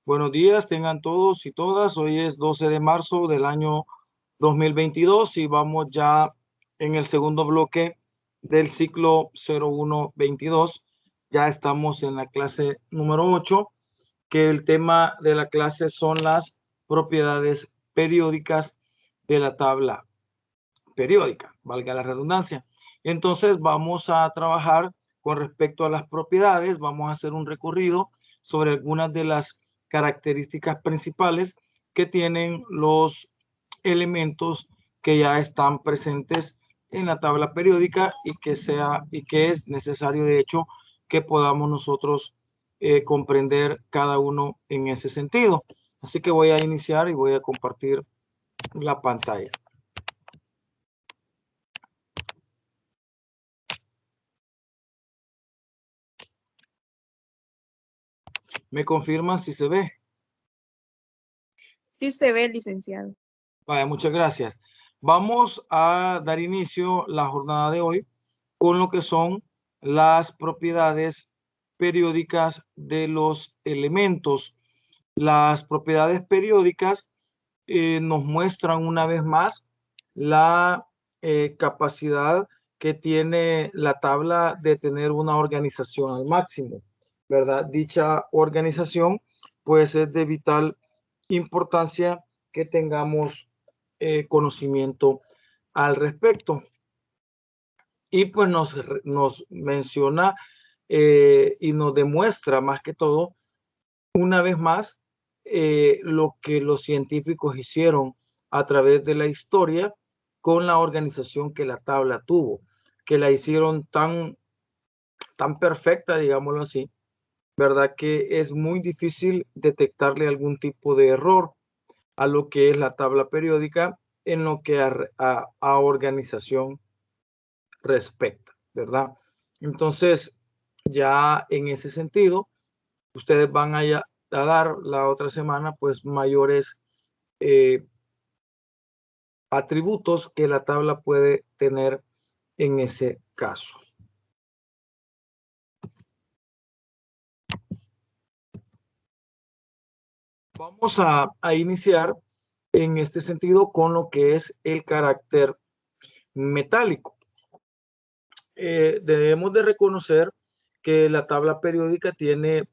Buenos días, tengan todos y todas. Hoy es 12 de marzo del año 2022 y vamos ya en el segundo bloque del ciclo 01-22. Ya estamos en la clase número 8, que el tema de la clase son las propiedades periódicas de la tabla periódica, valga la redundancia. Entonces vamos a trabajar con respecto a las propiedades, vamos a hacer un recorrido sobre algunas de las características principales que tienen los elementos que ya están presentes en la tabla periódica y que es necesario de hecho que podamos nosotros comprender cada uno en ese sentido. Así que voy a iniciar y voy a compartir la pantalla. ¿Me confirman si se ve? Sí se ve, licenciado. Vaya, muchas gracias. Vamos a dar inicio la jornada de hoy con lo que son las propiedades periódicas de los elementos. Las propiedades periódicas nos muestran una vez más la capacidad que tiene la tabla de tener una organización al máximo, ¿verdad? Dicha organización pues es de vital importancia que tengamos conocimiento al respecto. Y pues nos menciona y nos demuestra más que todo, una vez más, lo que los científicos hicieron a través de la historia con la organización que la tabla tuvo, que la hicieron tan perfecta, digámoslo así, ¿verdad? Que es muy difícil detectarle algún tipo de error a lo que es la tabla periódica en lo que a organización respecta, ¿verdad? Entonces, ya en ese sentido, ustedes van a dar la otra semana pues mayores atributos que la tabla puede tener en ese caso. Vamos a iniciar en este sentido con lo que es el carácter metálico. Debemos de reconocer que la tabla periódica tiene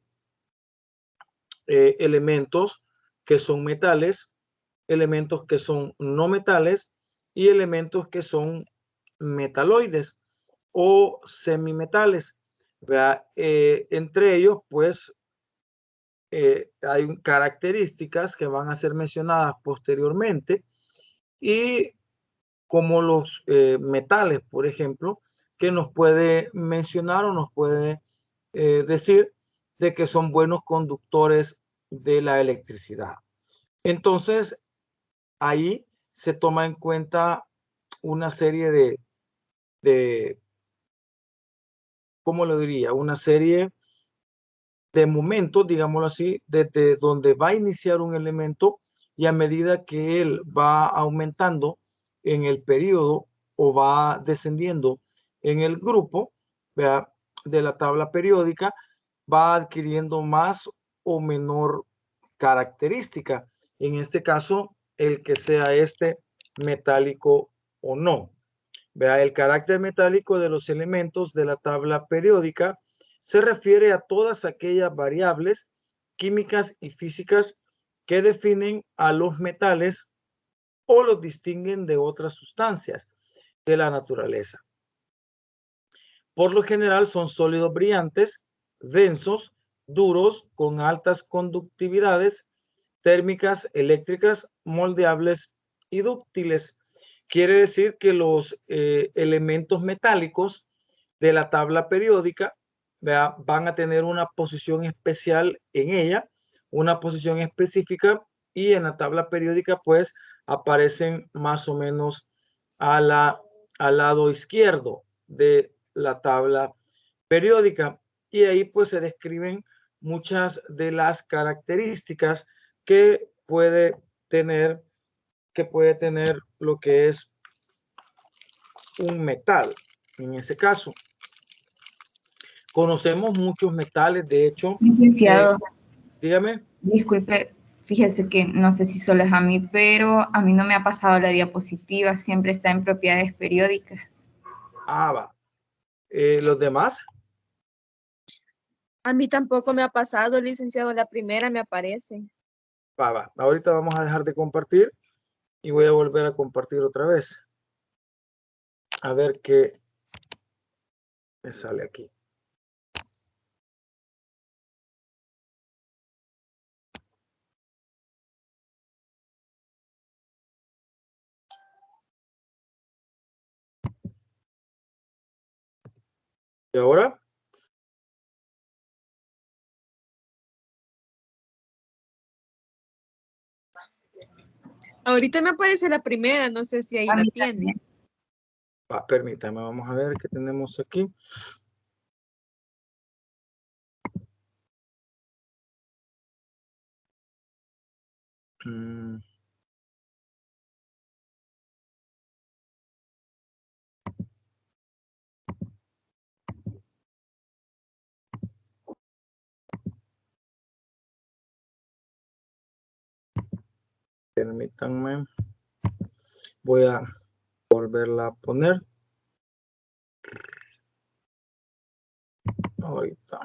elementos que son metales, elementos que son no metales y elementos que son metaloides o semimetales. Entre ellos, pues, hay características que van a ser mencionadas posteriormente y como los metales, por ejemplo, que nos puede mencionar o nos puede decir de que son buenos conductores de la electricidad. Entonces, ahí se toma en cuenta una serie de ¿cómo lo diría? Una serie de momentos, digámoslo así, desde donde va a iniciar un elemento y a medida que él va aumentando en el periodo o va descendiendo en el grupo, ¿verdad?, de la tabla periódica, va adquiriendo más o menor característica. En este caso, el que sea este metálico o no. Vea, el carácter metálico de los elementos de la tabla periódica se refiere a todas aquellas variables químicas y físicas que definen a los metales o los distinguen de otras sustancias de la naturaleza. Por lo general son sólidos brillantes, densos, duros, con altas conductividades térmicas, eléctricas, moldeables y dúctiles. Quiere decir que los elementos metálicos de la tabla periódica, ¿vea?, van a tener una posición especial en ella, una posición específica, y en la tabla periódica pues aparecen más o menos al lado izquierdo de la tabla periódica, y ahí pues se describen muchas de las características que puede tener lo que es un metal. En ese caso, conocemos muchos metales, de hecho. Licenciado, Dígame. Disculpe, fíjese que no sé si solo es a mí, pero a mí no me ha pasado la diapositiva, siempre está en propiedades periódicas. Ah, va. ¿Los demás? A mí tampoco me ha pasado, licenciado, la primera me aparece. Va, va. Ahorita vamos a dejar de compartir y voy a volver a compartir otra vez. A ver qué me sale aquí. ¿Y ahora? Ahorita me aparece la primera, no sé si ahí A la mí tiene. también. Va, permítame, vamos a ver qué tenemos aquí. Permítanme. Voy a volverla a poner. Ahorita.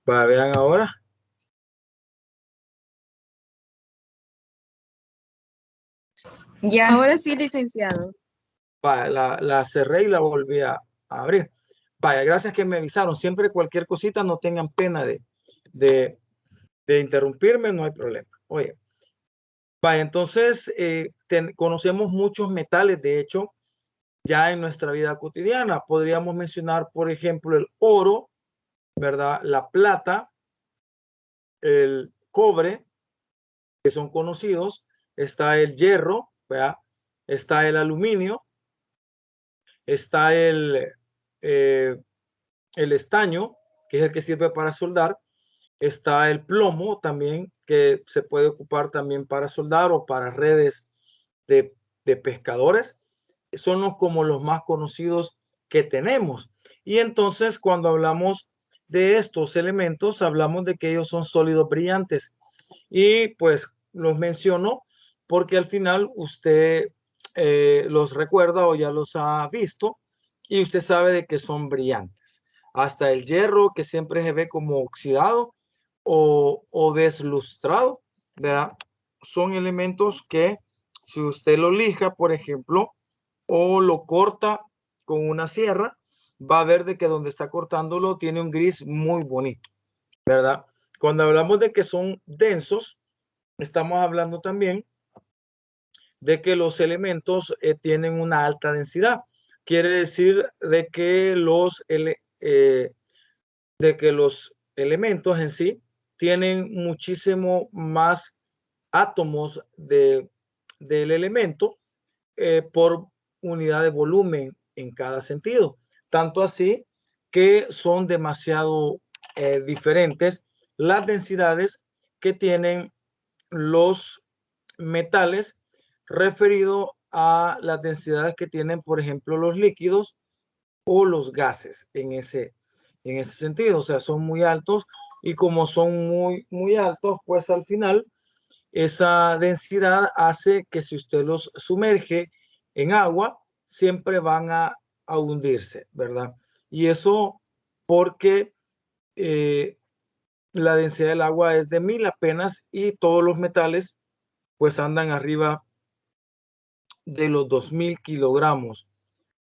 Va, vean ahora. Ya. Ahora sí, licenciado. Va, la cerré y la volví a abrir. Vaya, gracias que me avisaron. Siempre cualquier cosita, no tengan pena de interrumpirme, no hay problema. Oye, vaya, entonces conocemos muchos metales, de hecho, ya en nuestra vida cotidiana. Podríamos mencionar, por ejemplo, el oro, ¿verdad? La plata, el cobre, que son conocidos. Está el hierro, ¿verdad? Está el aluminio, está el estaño, que es el que sirve para soldar. Está el plomo también, que se puede ocupar también para soldar o para redes de pescadores. Son como los más conocidos que tenemos. Y entonces cuando hablamos de estos elementos, hablamos de que ellos son sólidos brillantes. Y pues los menciono porque al final usted los recuerda o ya los ha visto y usted sabe de que son brillantes. Hasta el hierro, que siempre se ve como oxidado o deslustrado, ¿verdad? Son elementos que si usted lo lija, por ejemplo, o lo corta con una sierra, va a ver de que donde está cortándolo tiene un gris muy bonito, ¿verdad? Cuando hablamos de que son densos, estamos hablando también de que los elementos tienen una alta densidad. Quiere decir de que los elementos en sí tienen muchísimo más átomos del elemento por unidad de volumen en cada sentido. Tanto así que son demasiado diferentes las densidades que tienen los metales referido a las densidades que tienen, por ejemplo, los líquidos o los gases en ese sentido. O sea, son muy altos y como son muy altos, pues al final esa densidad hace que si usted los sumerge en agua, siempre van a hundirse, ¿verdad? Y eso porque la densidad del agua es de 1000 apenas y todos los metales pues andan arriba de los 2000 kilogramos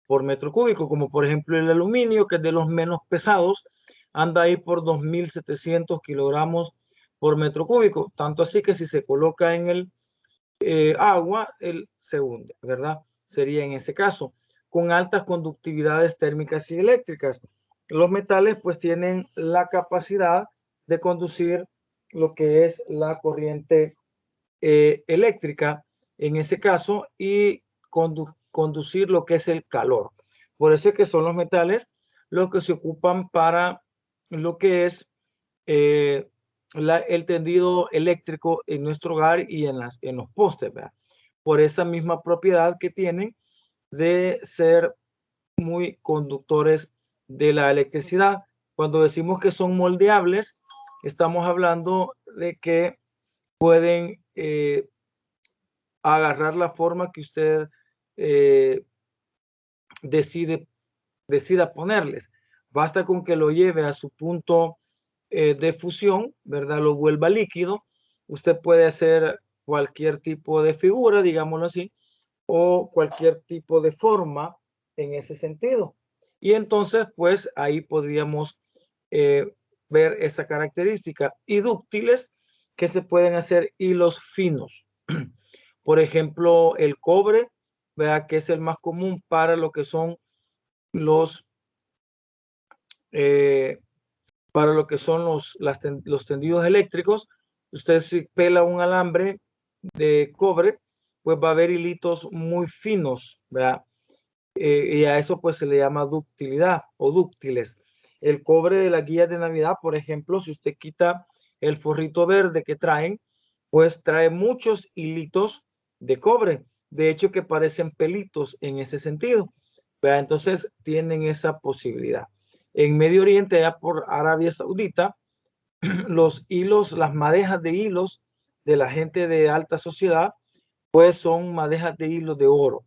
por metro cúbico, como por ejemplo el aluminio, que es de los menos pesados, anda ahí por 2700 kilogramos por metro cúbico. Tanto así que si se coloca en el agua, él se hunde, ¿verdad? Sería en ese caso, con altas conductividades térmicas y eléctricas. Los metales pues tienen la capacidad de conducir lo que es la corriente eléctrica en ese caso y conducir lo que es el calor. Por eso es que son los metales los que se ocupan para lo que es el tendido eléctrico en nuestro hogar y en los postes, ¿verdad? Por esa misma propiedad que tienen de ser muy conductores de la electricidad. Cuando decimos que son moldeables, estamos hablando de que pueden agarrar la forma que usted decida ponerles. Basta con que lo lleve a su punto de fusión, ¿verdad? Lo vuelva líquido. Usted puede hacer cualquier tipo de figura, digámoslo así, o cualquier tipo de forma en ese sentido. Y entonces, pues ahí podríamos ver esa característica. Y dúctiles, que se pueden hacer hilos finos. Por ejemplo, el cobre, vea que es el más común para lo que son los los tendidos eléctricos. Usted si pela un alambre de cobre, pues va a haber hilitos muy finos, ¿verdad? Y a eso pues se le llama ductilidad o dúctiles. El cobre de las guías de Navidad, por ejemplo, si usted quita el forrito verde que traen, pues trae muchos hilitos de cobre. De hecho, que parecen pelitos en ese sentido, ¿verdad? Entonces tienen esa posibilidad. En Medio Oriente, allá por Arabia Saudita, los hilos, las madejas de hilos de la gente de alta sociedad, pues son madejas de hilo de oro.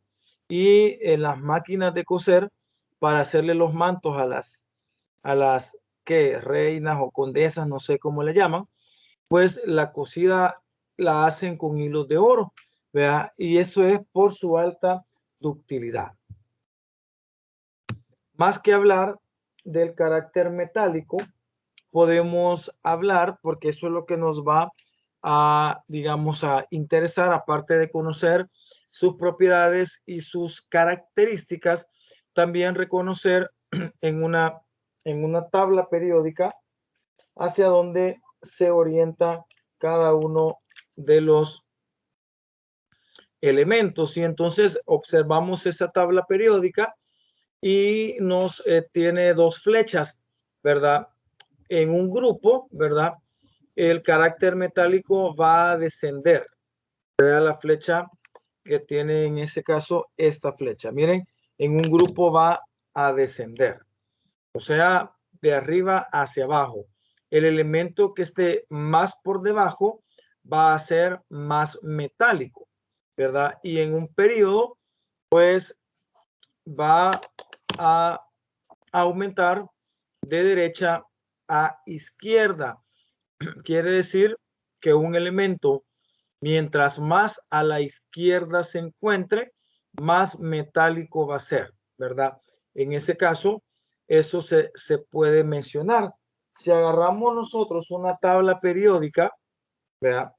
Y en las máquinas de coser, para hacerle los mantos a las que reinas o condesas, no sé cómo le llaman, pues la cosida la hacen con hilos de oro, ¿verdad? Y eso es por su alta ductilidad. Más que hablar del carácter metálico, podemos hablar, porque eso es lo que nos va a, digamos, a interesar, aparte de conocer sus propiedades y sus características, también reconocer en una tabla periódica hacia dónde se orienta cada uno de los elementos. Y entonces observamos esa tabla periódica y nos tiene dos flechas, ¿verdad? En un grupo, ¿verdad? El carácter metálico va a descender. Vea la flecha que tiene en ese caso esta flecha. Miren, en un grupo va a descender. O sea, de arriba hacia abajo. El elemento que esté más por debajo va a ser más metálico, ¿verdad? Y en un periodo, pues va a aumentar de derecha a izquierda. Quiere decir que un elemento, mientras más a la izquierda se encuentre, más metálico va a ser, ¿verdad? En ese caso, eso se puede mencionar. Si agarramos nosotros una tabla periódica, ¿verdad?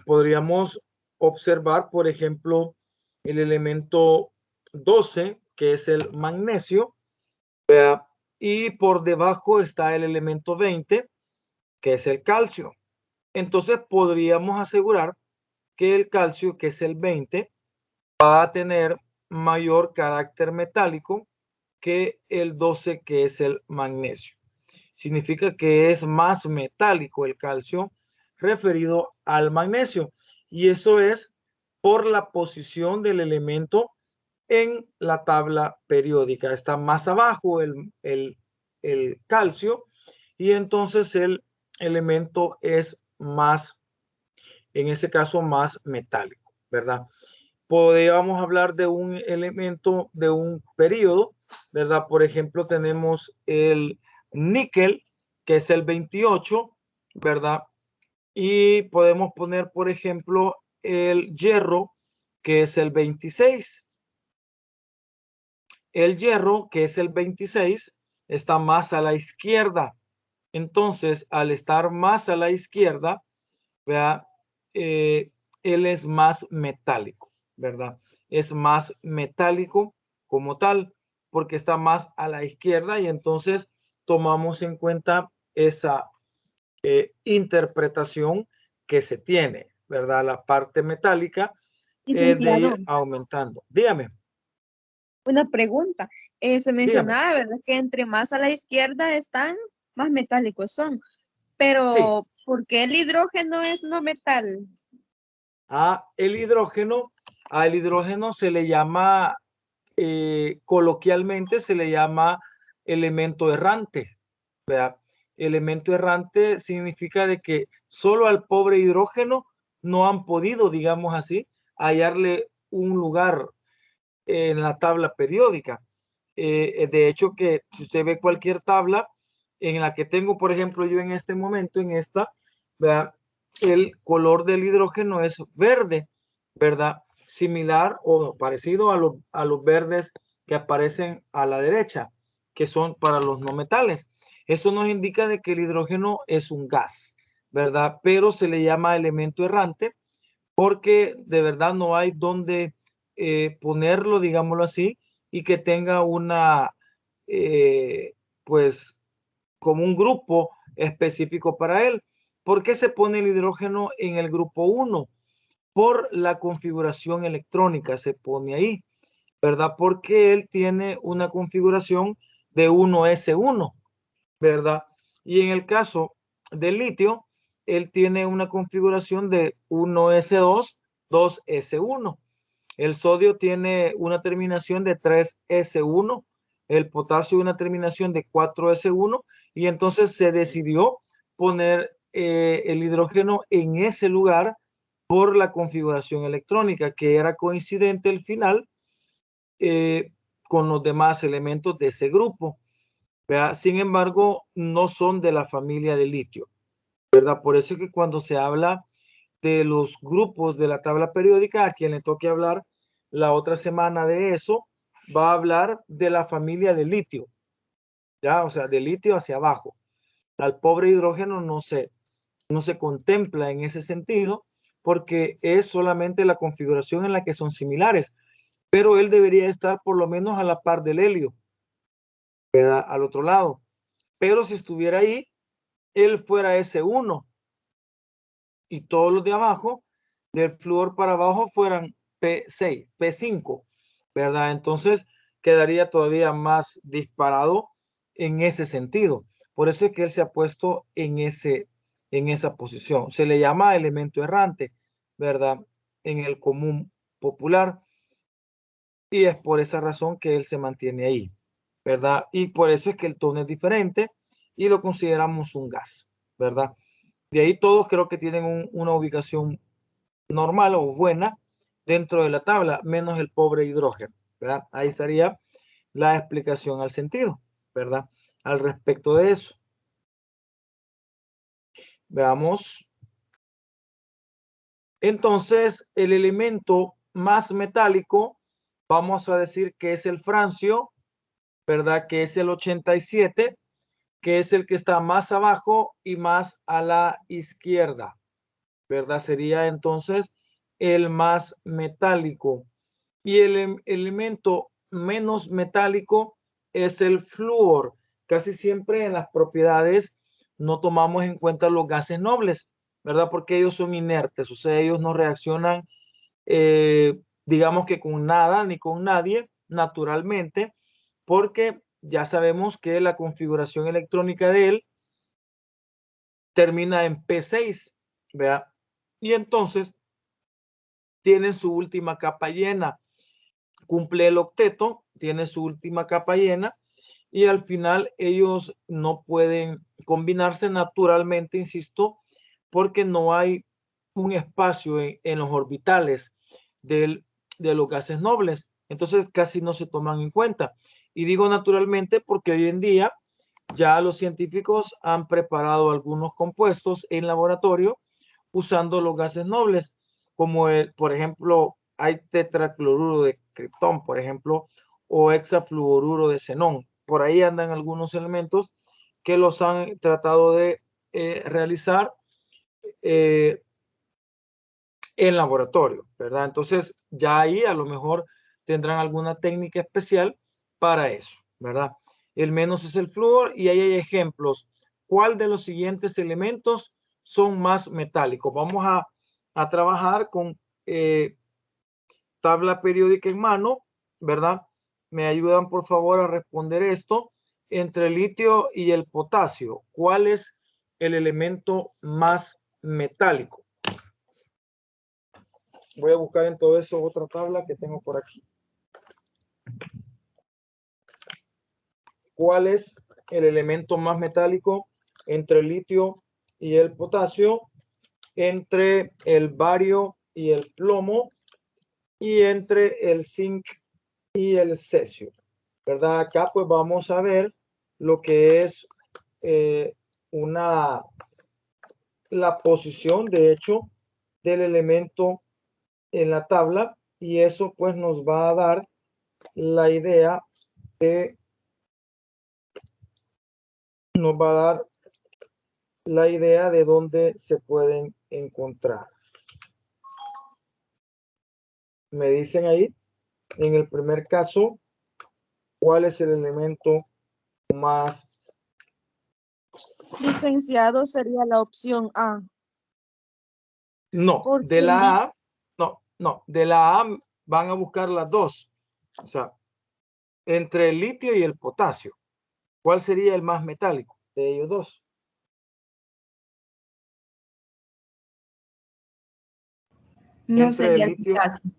Podríamos observar, por ejemplo, el elemento 12, que es el magnesio, ¿verdad? Y por debajo está el elemento 20, que es el calcio. Entonces podríamos asegurar que el calcio, que es el 20, va a tener mayor carácter metálico que el 12, que es el magnesio. Significa que es más metálico el calcio referido al magnesio. Y eso es por la posición del elemento en la tabla periódica. Está más abajo el calcio y entonces el elemento es más, en ese caso, más metálico, ¿verdad? Podríamos hablar de un elemento, de un periodo, ¿verdad? Por ejemplo, tenemos el níquel, que es el 28, ¿verdad? Y podemos poner, por ejemplo, el hierro, que es el 26. El hierro, que es el 26, está más a la izquierda. Entonces, al estar más a la izquierda, ¿verdad? Él es más metálico, ¿verdad? Es más metálico como tal, porque está más a la izquierda y entonces tomamos en cuenta esa interpretación que se tiene, ¿verdad? La parte metálica de Licenciado, ir aumentando. Dígame. una pregunta. Se Dígame. mencionaba, ¿verdad? Que entre más a la izquierda están, más metálicos son. Sí. Pero, ¿por qué el hidrógeno es no metal? El hidrógeno se le llama, coloquialmente se le llama elemento errante, ¿verdad? Elemento errante significa de que solo al pobre hidrógeno no han podido, digamos así, hallarle un lugar en la tabla periódica. De hecho, que si usted ve cualquier tabla en la que tengo, por ejemplo, yo en este momento, en esta, ¿verdad? El color del hidrógeno es verde, ¿verdad? Similar o parecido a los verdes que aparecen a la derecha, que son para los no metales. Eso nos indica de que el hidrógeno es un gas, ¿verdad? Pero se le llama elemento errante porque de verdad no hay donde ponerlo, digámoslo así, y que tenga una, pues, como un grupo específico para él. ¿Por qué se pone el hidrógeno en el grupo 1? Por la configuración electrónica se pone ahí, ¿verdad? Porque él tiene una configuración de 1s1, ¿verdad? Y en el caso del litio, él tiene una configuración de 1s2, 2s1. El sodio tiene una terminación de 3s1, el potasio una terminación de 4s1, y entonces se decidió poner el hidrógeno en ese lugar por la configuración electrónica, que era coincidente al final con los demás elementos de ese grupo. ¿Verdad? Sin embargo, no son de la familia de litio, ¿verdad? Por eso es que cuando se habla de los grupos de la tabla periódica, a quien le toque hablar la otra semana de eso, va a hablar de la familia de litio, ¿ya? O sea, de litio hacia abajo. Al pobre hidrógeno no se contempla en ese sentido porque es solamente la configuración en la que son similares, pero él debería estar por lo menos a la par del helio, ¿verdad? Al otro lado. Pero si estuviera ahí, él fuera S1 y todos los de abajo, del flúor para abajo, fueran P6, P5, ¿verdad? Entonces quedaría todavía más disparado en ese sentido. Por eso es que él se ha puesto en esa posición. Se le llama elemento errante, ¿verdad? En el común popular. Y es por esa razón que él se mantiene ahí, ¿verdad? Y por eso es que el tono es diferente y lo consideramos un gas, ¿verdad? De ahí todos creo que tienen una ubicación normal o buena dentro de la tabla, menos el pobre hidrógeno, ¿verdad? Ahí estaría la explicación al sentido, ¿verdad? Al respecto de eso. Veamos. Entonces, el elemento más metálico, vamos a decir que es el francio, ¿verdad? Que es el 87, que es el que está más abajo y más a la izquierda, ¿verdad? Sería entonces el más metálico. Y el elemento menos metálico es el flúor. Casi siempre en las propiedades no tomamos en cuenta los gases nobles, ¿verdad? Porque ellos son inertes, o sea, ellos no reaccionan, digamos que con nada ni con nadie, naturalmente, porque ya sabemos que la configuración electrónica de él termina en P6, ¿verdad? Y entonces tiene su última capa llena, cumple el octeto, tiene su última capa llena y al final ellos no pueden combinarse naturalmente, insisto, porque no hay un espacio en los orbitales de los gases nobles. Entonces casi no se toman en cuenta. Y digo naturalmente porque hoy en día ya los científicos han preparado algunos compuestos en laboratorio usando los gases nobles, como por ejemplo, hay tetracloruro de criptón, por ejemplo, o hexafluoruro de xenón. Por ahí andan algunos elementos que los han tratado de realizar en laboratorio, ¿verdad? Entonces, ya ahí a lo mejor tendrán alguna técnica especial para eso, ¿verdad? El menos es el flúor y ahí hay ejemplos ¿cuál de los siguientes elementos son más metálicos? Vamos a trabajar con tabla periódica en mano, ¿verdad? Me ayudan por favor a responder esto. Entre el litio y el potasio, ¿cuál es el elemento más metálico? Voy a buscar en todo eso otra tabla que tengo por aquí. ¿Cuál es el elemento más metálico entre el litio y el potasio, entre el bario y el plomo y entre el zinc y el cesio? ¿Verdad? Acá pues vamos a ver lo que es la posición de hecho del elemento en la tabla, y eso pues nos va a dar la idea de dónde se pueden encontrar. Me dicen ahí, en el primer caso, ¿cuál es el elemento más? Licenciado, sería la opción A. No, Porque de la A, de la A van a buscar las dos. O sea, entre el litio y el potasio, ¿cuál sería el más metálico de ellos dos? No Entre sería el el litio, potasio.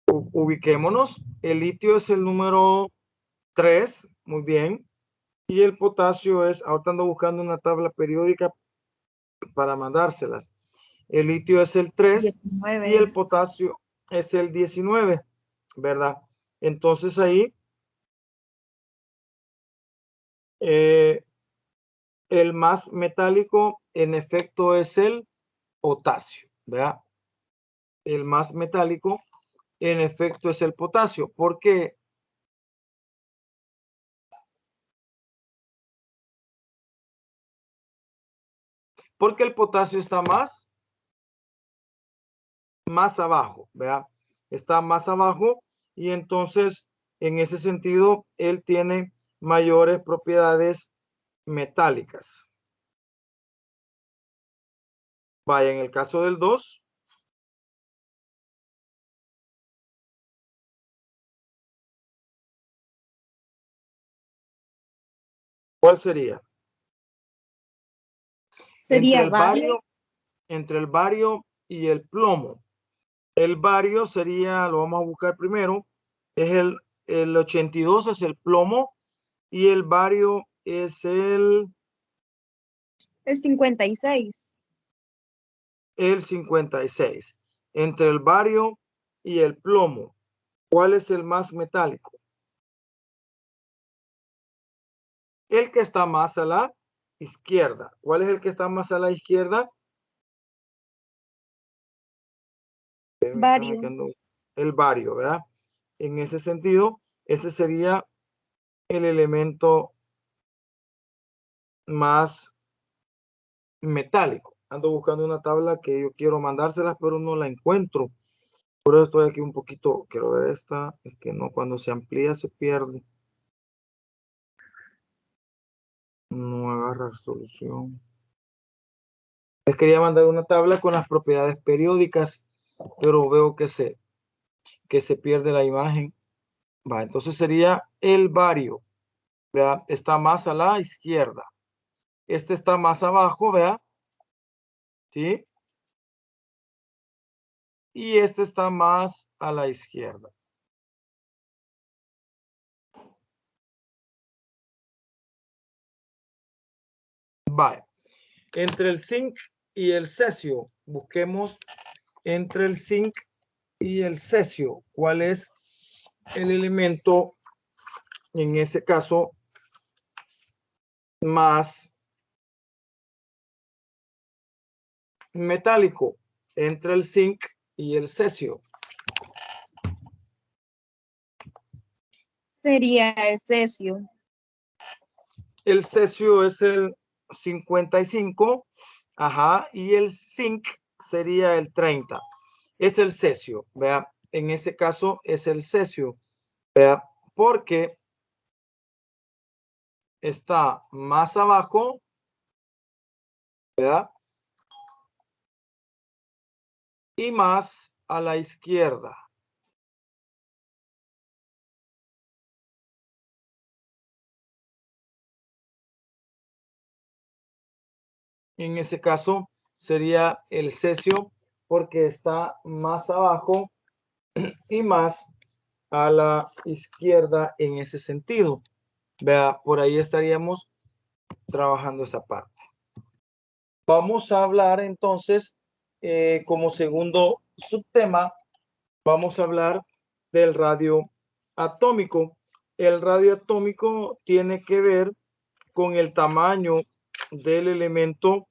ubiquémonos, el litio es el número 3, muy bien, y el potasio es, ahorita ando buscando una tabla periódica para mandárselas. El litio es el 3 19 y el es. potasio es el 19, ¿verdad? Entonces ahí el más metálico en efecto es el potasio, ¿verdad? El más metálico en efecto es el potasio. ¿Por qué? Porque el potasio está más abajo, ¿verdad? Está más abajo y entonces en ese sentido él tiene mayores propiedades metálicas. Vaya, en el caso del 2, ¿cuál sería? sería bario. Entre el bario y el plomo. El bario sería, lo vamos a buscar primero, es el 82 es el plomo y el bario es el 56. el 56. Entre el bario y el plomo, ¿cuál es el más metálico? El que está más a la izquierda. ¿Cuál es el que está más a la izquierda? Bario. El bario, ¿verdad? En ese sentido, ese sería el elemento más metálico. Ando buscando una tabla que yo quiero mandárselas, pero no la encuentro. Por eso estoy aquí un poquito, quiero ver esta, es que no, cuando se amplía se pierde. No agarra resolución. Les quería mandar una tabla con las propiedades periódicas, pero veo que se pierde la imagen. Va, entonces sería el bario, ¿verdad? Está más a la izquierda. Este está más abajo, ¿verdad? ¿Sí? Y este está más a la izquierda. Vale. Entre el zinc y el cesio, busquemos entre el zinc y el cesio, ¿cuál es el elemento, en ese caso, más metálico? Entre el zinc y el cesio. Sería el cesio. El cesio es el 55, ajá, y el zinc sería el 30. Es el cesio, vea, en ese caso es el cesio, vea, porque está más abajo, ¿verdad? Y más a la izquierda. En ese caso sería el cesio porque está más abajo y más a la izquierda en ese sentido. Vea, por ahí estaríamos trabajando esa parte. Vamos a hablar entonces, como segundo subtema, vamos a hablar del radio atómico. El radio atómico tiene que ver con el tamaño del elemento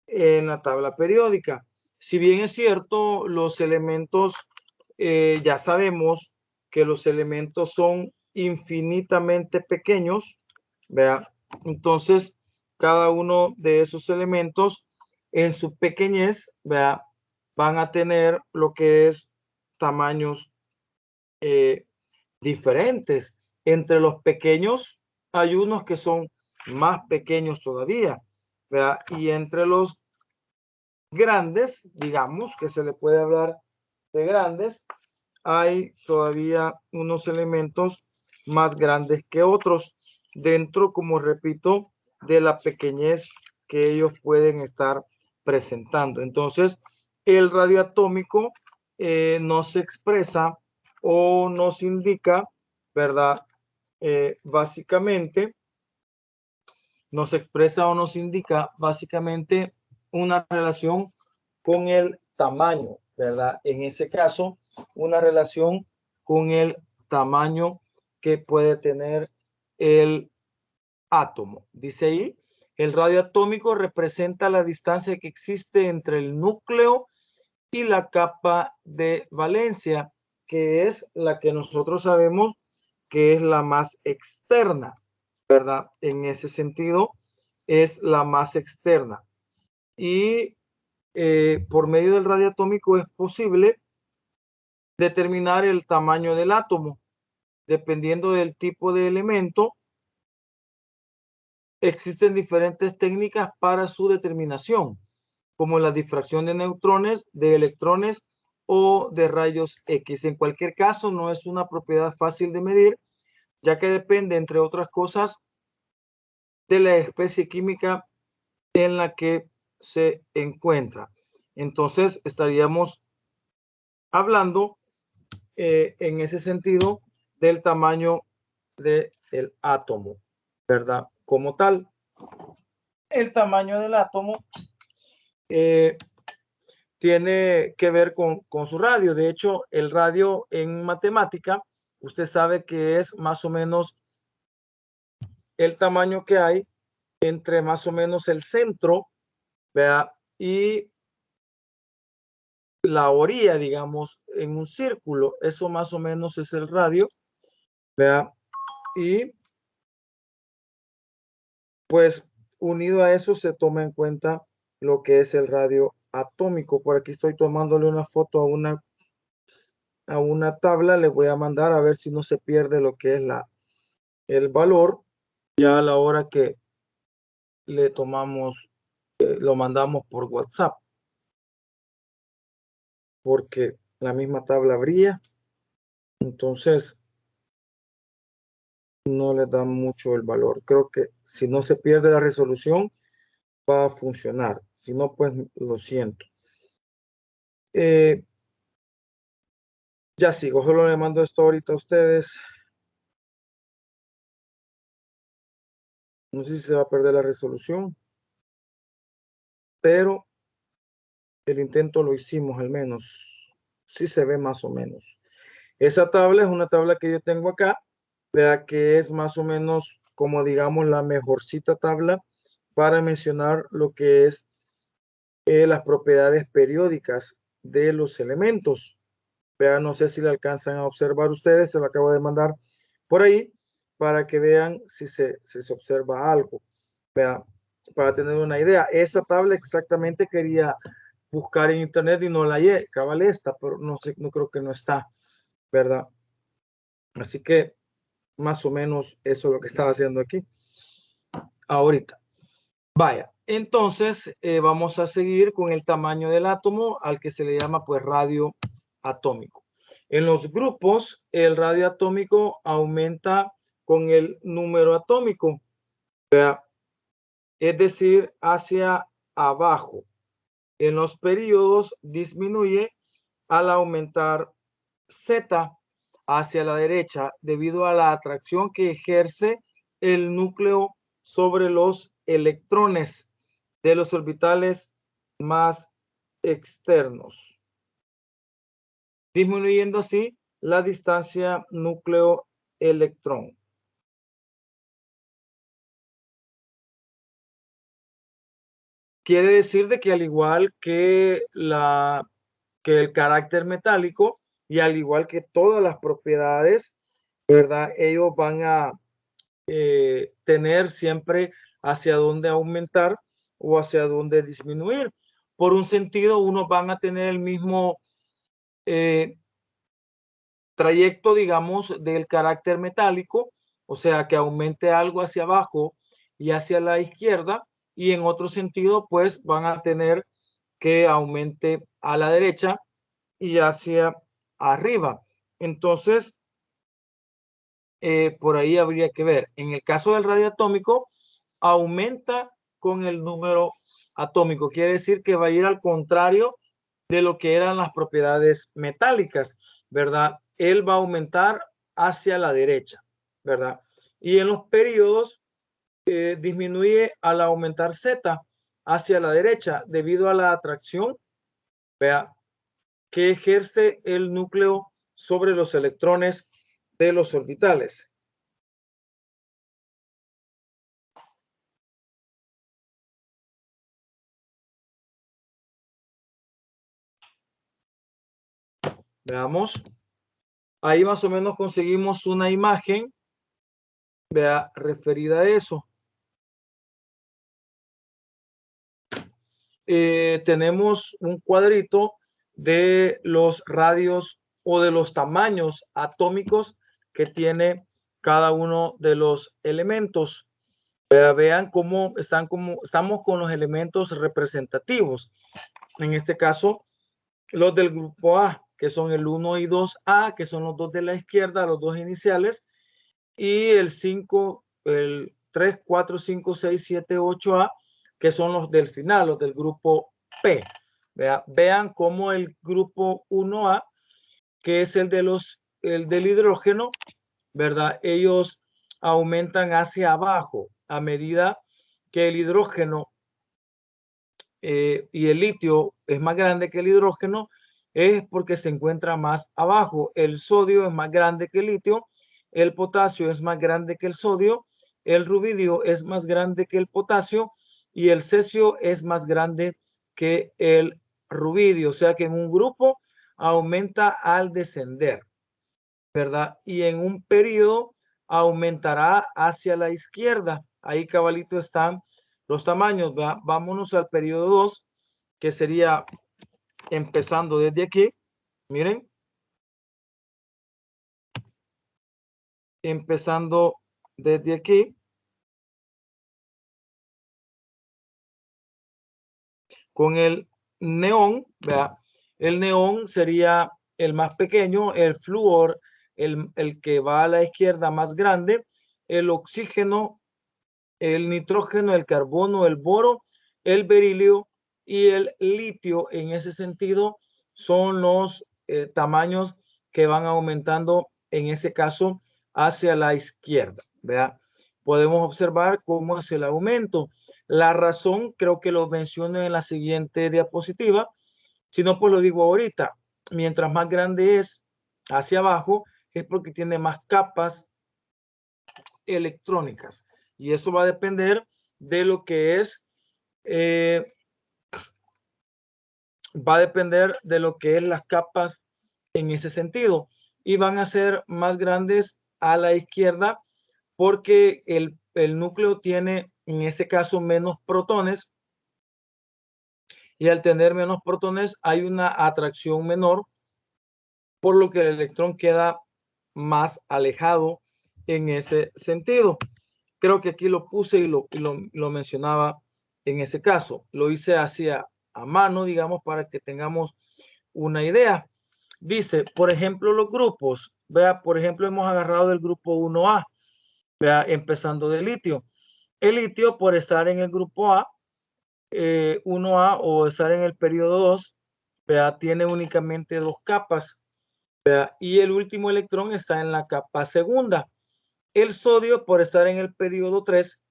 en la tabla periódica. Si bien es cierto, los elementos, ya sabemos que los elementos son infinitamente pequeños, vea, entonces cada uno de esos elementos en su pequeñez, vea, van a tener lo que es tamaños diferentes. Entre los pequeños hay unos que son más pequeños todavía, ¿verdad? Y entre los grandes, digamos que se le puede hablar de grandes, hay todavía unos elementos más grandes que otros dentro, como repito, de la pequeñez que ellos pueden estar presentando. Entonces, el radio atómico nos expresa o nos indica, ¿verdad? Básicamente, nos expresa o nos indica básicamente una relación con el tamaño, ¿verdad? En ese caso, una relación con el tamaño que puede tener el átomo. Dice ahí, el radio atómico representa la distancia que existe entre el núcleo y la capa de valencia, que es la que nosotros sabemos que es la más externa, ¿verdad? En ese sentido, es la más externa. Y por medio del radio atómico es posible determinar el tamaño del átomo. Dependiendo del tipo de elemento, existen diferentes técnicas para su determinación, como la difracción de neutrones, de electrones o de rayos X. En cualquier caso, no es una propiedad fácil de medir, ya que depende, entre otras cosas, de la especie química en la que se encuentra. Entonces, estaríamos hablando en ese sentido del tamaño del átomo, ¿verdad? Como tal, el tamaño del átomo tiene que ver con su radio. De hecho, el radio en matemática, usted sabe que es más o menos el tamaño que hay entre más o menos el centro, ¿verdad? Y la orilla, digamos, en un círculo. Eso más o menos es el radio, ¿verdad? Y pues unido a eso se toma en cuenta lo que es el radio atómico. Por aquí estoy tomándole una foto a una tabla. Le voy a mandar a ver si no se pierde lo que es el valor ya a la hora que le tomamos, lo mandamos por WhatsApp, porque la misma tabla brilla, entonces no le da mucho el valor. Creo que si no se pierde la resolución va a funcionar, si no, pues lo siento. Ya sigo, solo le mando esto ahorita a ustedes. No sé si se va a perder la resolución, pero el intento lo hicimos al menos. Sí se ve más o menos. Esa tabla es una tabla que yo tengo acá, vea que es más o menos como digamos la mejorcita tabla para mencionar lo que es las propiedades periódicas de los elementos. Vean, no sé si le alcanzan a observar ustedes, se lo acabo de mandar por ahí para que vean si se observa algo. Vean, para tener una idea, esta tabla exactamente quería buscar en internet y no la hallé, cabal esta, pero no sé, no creo que no está, ¿verdad? Así que Más o menos eso es lo que estaba haciendo aquí. Ahorita. Vaya, entonces vamos a seguir con el tamaño del átomo al que se le llama pues radio atómico. En los grupos, el radio atómico aumenta con el número atómico, es decir, hacia abajo. En los periodos disminuye al aumentar Z hacia la derecha debido a la atracción que ejerce el núcleo sobre los electrones de los orbitales más externos, disminuyendo así la distancia núcleo-electrón. Quiere decir de que al igual que el carácter metálico y al igual que todas las propiedades, ¿verdad? Ellos van a tener siempre hacia dónde aumentar o hacia dónde disminuir. Por un sentido, unos van a tener el mismo trayecto, digamos, del carácter metálico, o sea, que aumente algo hacia abajo y hacia la izquierda, y en otro sentido, pues van a tener que aumente a la derecha y hacia arriba. Entonces, por ahí habría que ver. En el caso del radio atómico, aumenta con el número atómico. Quiere decir que va a ir al contrario de lo que eran las propiedades metálicas, ¿verdad? Él va a aumentar hacia la derecha, ¿verdad? Y en los periodos disminuye al aumentar Z hacia la derecha debido a la atracción, vea, que ejerce el núcleo sobre los electrones de los orbitales. Veamos. Ahí más o menos conseguimos una imagen, vea, referida a eso. Tenemos un cuadrito de los radios o de los tamaños atómicos que tiene cada uno de los elementos. Vean cómo estamos con los elementos representativos. En este caso, los del grupo A, que son el 1 y 2A, que son los dos de la izquierda, los dos iniciales, y el 5, el 3, 4, 5, 6, 7, 8A, que son los del final, los del grupo P. Vean cómo el grupo 1A, que es el del hidrógeno, ¿verdad? Ellos aumentan hacia abajo a medida que el hidrógeno y el litio es más grande que el hidrógeno, es porque se encuentra más abajo. El sodio es más grande que el litio, el potasio es más grande que el sodio, el rubidio es más grande que el potasio y el cesio es más grande que el rubidio. O sea que en un grupo aumenta al descender, ¿verdad? Y en un periodo aumentará hacia la izquierda. Ahí cabalito están los tamaños. Vámonos al periodo 2, que sería empezando desde aquí. Miren. Empezando desde aquí. Con el neón, ¿verdad? El neón sería el más pequeño, el flúor, el que va a la izquierda más grande, el oxígeno, el nitrógeno, el carbono, el boro, el berilio y el litio. En ese sentido, son los tamaños que van aumentando, en ese caso, hacia la izquierda, ¿verdad? Podemos observar cómo es el aumento. La razón creo que lo menciono en la siguiente diapositiva. Si no, pues lo digo ahorita. Mientras más grande es hacia abajo, es porque tiene más capas electrónicas. Y eso va a depender de lo que es, va a depender de lo que es las capas en ese sentido. Y van a ser más grandes a la izquierda porque el núcleo tiene, en ese caso, menos protones. Y al tener menos protones hay una atracción menor, por lo que el electrón queda más alejado en ese sentido. Creo que aquí lo puse y lo mencionaba en ese caso. Lo hice hacia a mano, digamos, para que tengamos una idea. Dice, por ejemplo, los grupos. Vea, por ejemplo, hemos agarrado el grupo 1A, vea, empezando de litio. El litio, por estar en el grupo A, 1A o estar en el periodo 2, vea, tiene únicamente 2 capas. Vea, y el último electrón está en la capa segunda. El sodio, por estar en el periodo 3,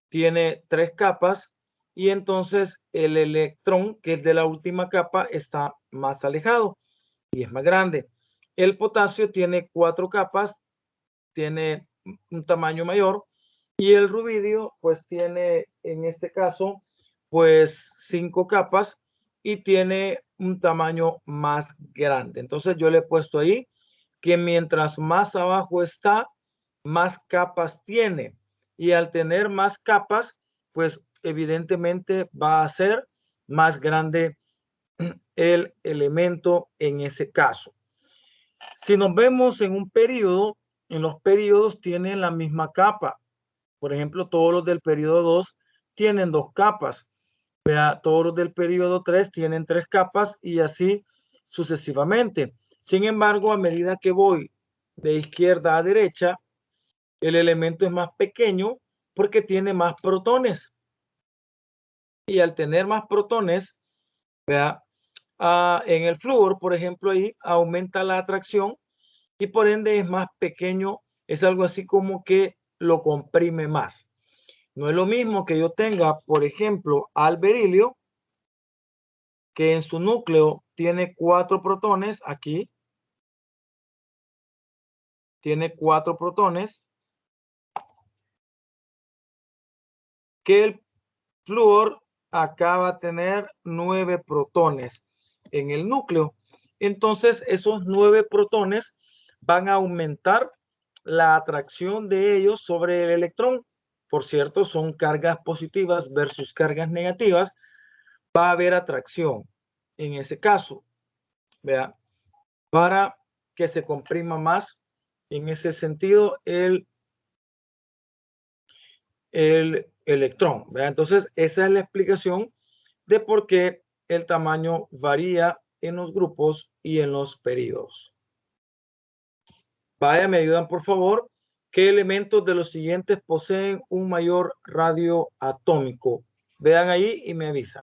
tiene 3 capas y entonces el electrón, que es de la última capa, está más alejado y es más grande. El potasio tiene 4 capas, tiene un tamaño mayor, y el rubidio pues tiene en este caso pues 5 capas y tiene un tamaño más grande. Entonces yo le he puesto ahí que mientras más abajo está, más capas tiene, y al tener más capas pues evidentemente va a ser más grande el elemento en ese caso. Si nos vemos en un periodo, en los periodos tienen la misma capa. Por ejemplo, todos los del periodo 2 tienen 2 capas. Vea, todos los del periodo 3 tienen 3 capas y así sucesivamente. Sin embargo, a medida que voy de izquierda a derecha, el elemento es más pequeño porque tiene más protones. Y al tener más protones, vea, en el flúor, por ejemplo, ahí aumenta la atracción y por ende es más pequeño, es algo así como que lo comprime más. No es lo mismo que yo tenga, por ejemplo, al berilio, que en su núcleo tiene 4 protones, aquí tiene 4 protones, que el flúor acaba de tener 9 protones en el núcleo. Entonces esos 9 protones van a aumentar la atracción de ellos sobre el electrón. Por cierto, son cargas positivas versus cargas negativas. Va a haber atracción en ese caso, vea, para que se comprima más en ese sentido el electrón, ¿verdad? Entonces, esa es la explicación de por qué el tamaño varía en los grupos y en los periodos. Vaya, me ayudan por favor. ¿Qué elementos de los siguientes poseen un mayor radio atómico? Vean ahí y me avisan.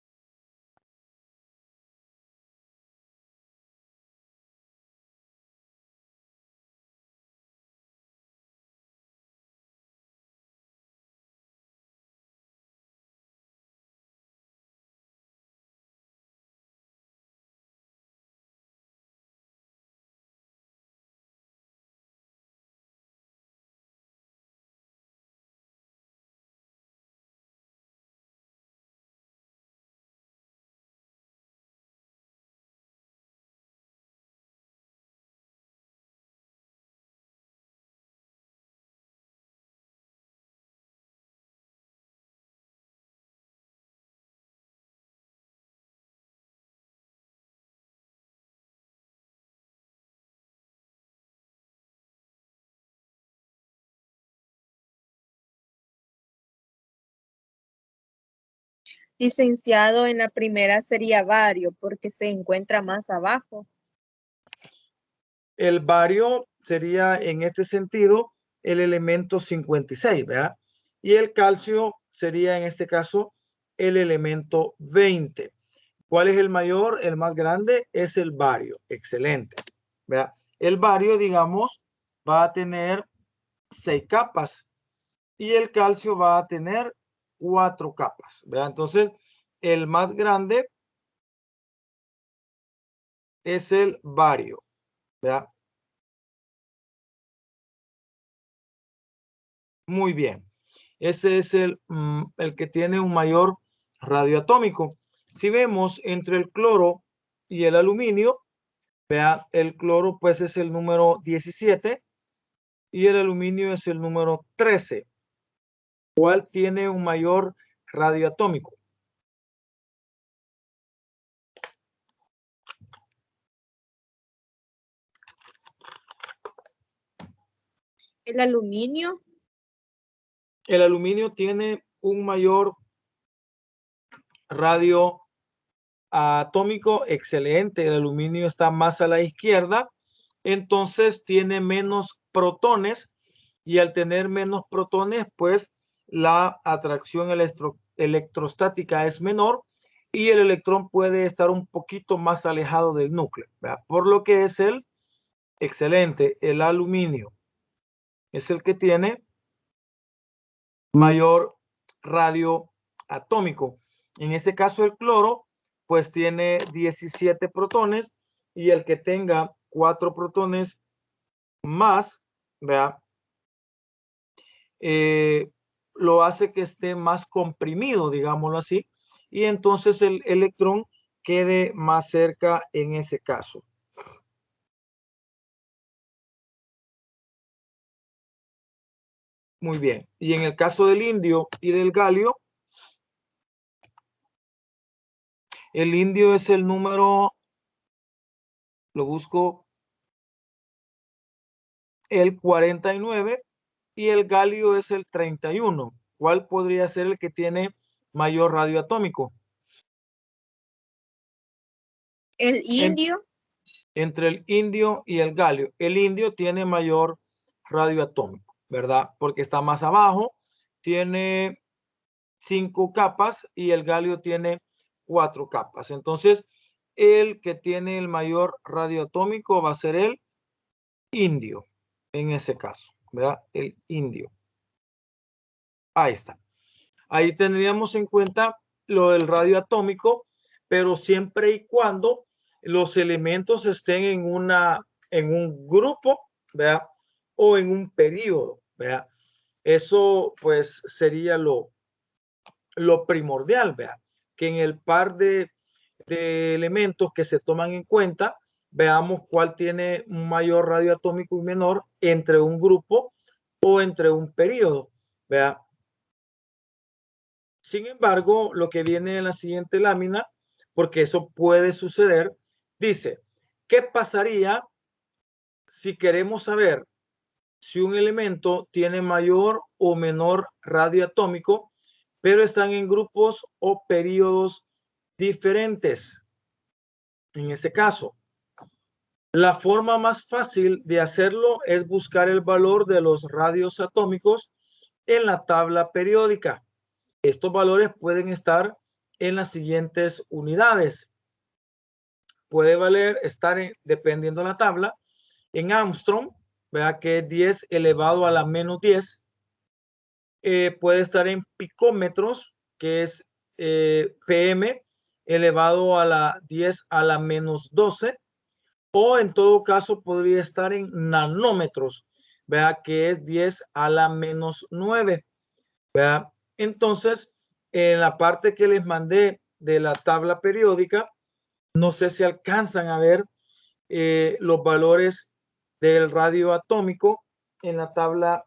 Licenciado, en la primera sería bario porque se encuentra más abajo. El bario sería en este sentido el elemento 56, ¿verdad? Y el calcio sería en este caso el elemento 20. ¿Cuál es el mayor? El más grande es el bario. Excelente. ¿Verdad? El bario, digamos, va a tener 6 capas y el calcio va a tener 4 capas. ¿Verdad? Entonces, el más grande es el bario. ¿Verdad? Muy bien. Ese es el que tiene un mayor radio atómico. Si vemos entre el cloro y el aluminio, vea, el cloro pues es el número 17 y el aluminio es el número 13. ¿Cuál tiene un mayor radio atómico? El aluminio. El aluminio tiene un mayor radio atómico, excelente. El aluminio está más a la izquierda, entonces tiene menos protones y al tener menos protones, pues la atracción electrostática es menor y el electrón puede estar un poquito más alejado del núcleo, ¿verdad? Por lo que es el excelente, el aluminio es el que tiene mayor radio atómico. En ese caso el cloro pues tiene 17 protones y el que tenga 4 protones más, ¿verdad? Lo hace que esté más comprimido, digámoslo así, y entonces el electrón quede más cerca en ese caso. Muy bien. Y en el caso del indio y del galio, el indio es el número, lo busco, el 49 y el galio es el 31. ¿Cuál podría ser el que tiene mayor radio atómico? El indio. Entre el indio y el galio. El indio tiene mayor radio atómico, ¿verdad? Porque está más abajo, tiene 5 capas y el galio tiene 4 capas. Entonces, el que tiene el mayor radio atómico va a ser el indio, en ese caso, ¿verdad? El indio. Ahí está. Ahí tendríamos en cuenta lo del radio atómico, pero siempre y cuando los elementos estén en un grupo, ¿verdad? O en un periodo, ¿verdad? Eso pues sería lo primordial, ¿verdad? Que en el par de elementos que se toman en cuenta, veamos cuál tiene un mayor radio atómico y menor entre un grupo o entre un periodo, ¿verdad? Sin embargo, lo que viene en la siguiente lámina, porque eso puede suceder, dice, ¿qué pasaría si queremos saber si un elemento tiene mayor o menor radio atómico, pero están en grupos o periodos diferentes? En ese caso, la forma más fácil de hacerlo es buscar el valor de los radios atómicos en la tabla periódica. Estos valores pueden estar en las siguientes unidades. Puede dependiendo de la tabla, en Armstrong, vea que es 10 elevado a la menos 10. Puede estar en picómetros, que es PM elevado a la 10 a la menos 12. O en todo caso podría estar en nanómetros, vea que es 10 a la menos 9. ¿Verdad? Entonces, en la parte que les mandé de la tabla periódica, no sé si alcanzan a ver los valores del radio atómico en la tabla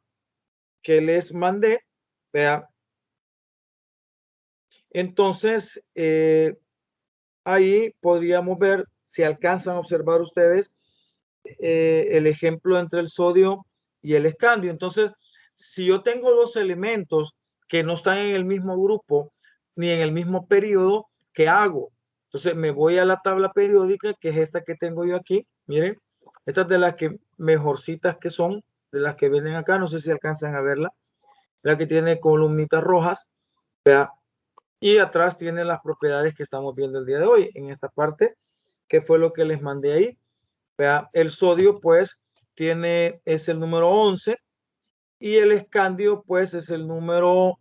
que les mandé. ¿Verdad? Entonces, ahí podríamos ver si alcanzan a observar ustedes el ejemplo entre el sodio y el escandio. Entonces, si yo tengo dos elementos que no están en el mismo grupo ni en el mismo periodo, ¿qué hago? Entonces me voy a la tabla periódica, que es esta que tengo yo aquí. Miren, esta es de las que mejorcitas que son, de las que vienen acá, no sé si alcanzan a verla, la que tiene columnitas rojas, ¿verdad? Y atrás tiene las propiedades que estamos viendo el día de hoy, en esta parte, que fue lo que les mandé ahí. ¿Verdad? El sodio pues es el número 11 y el escandio pues es el número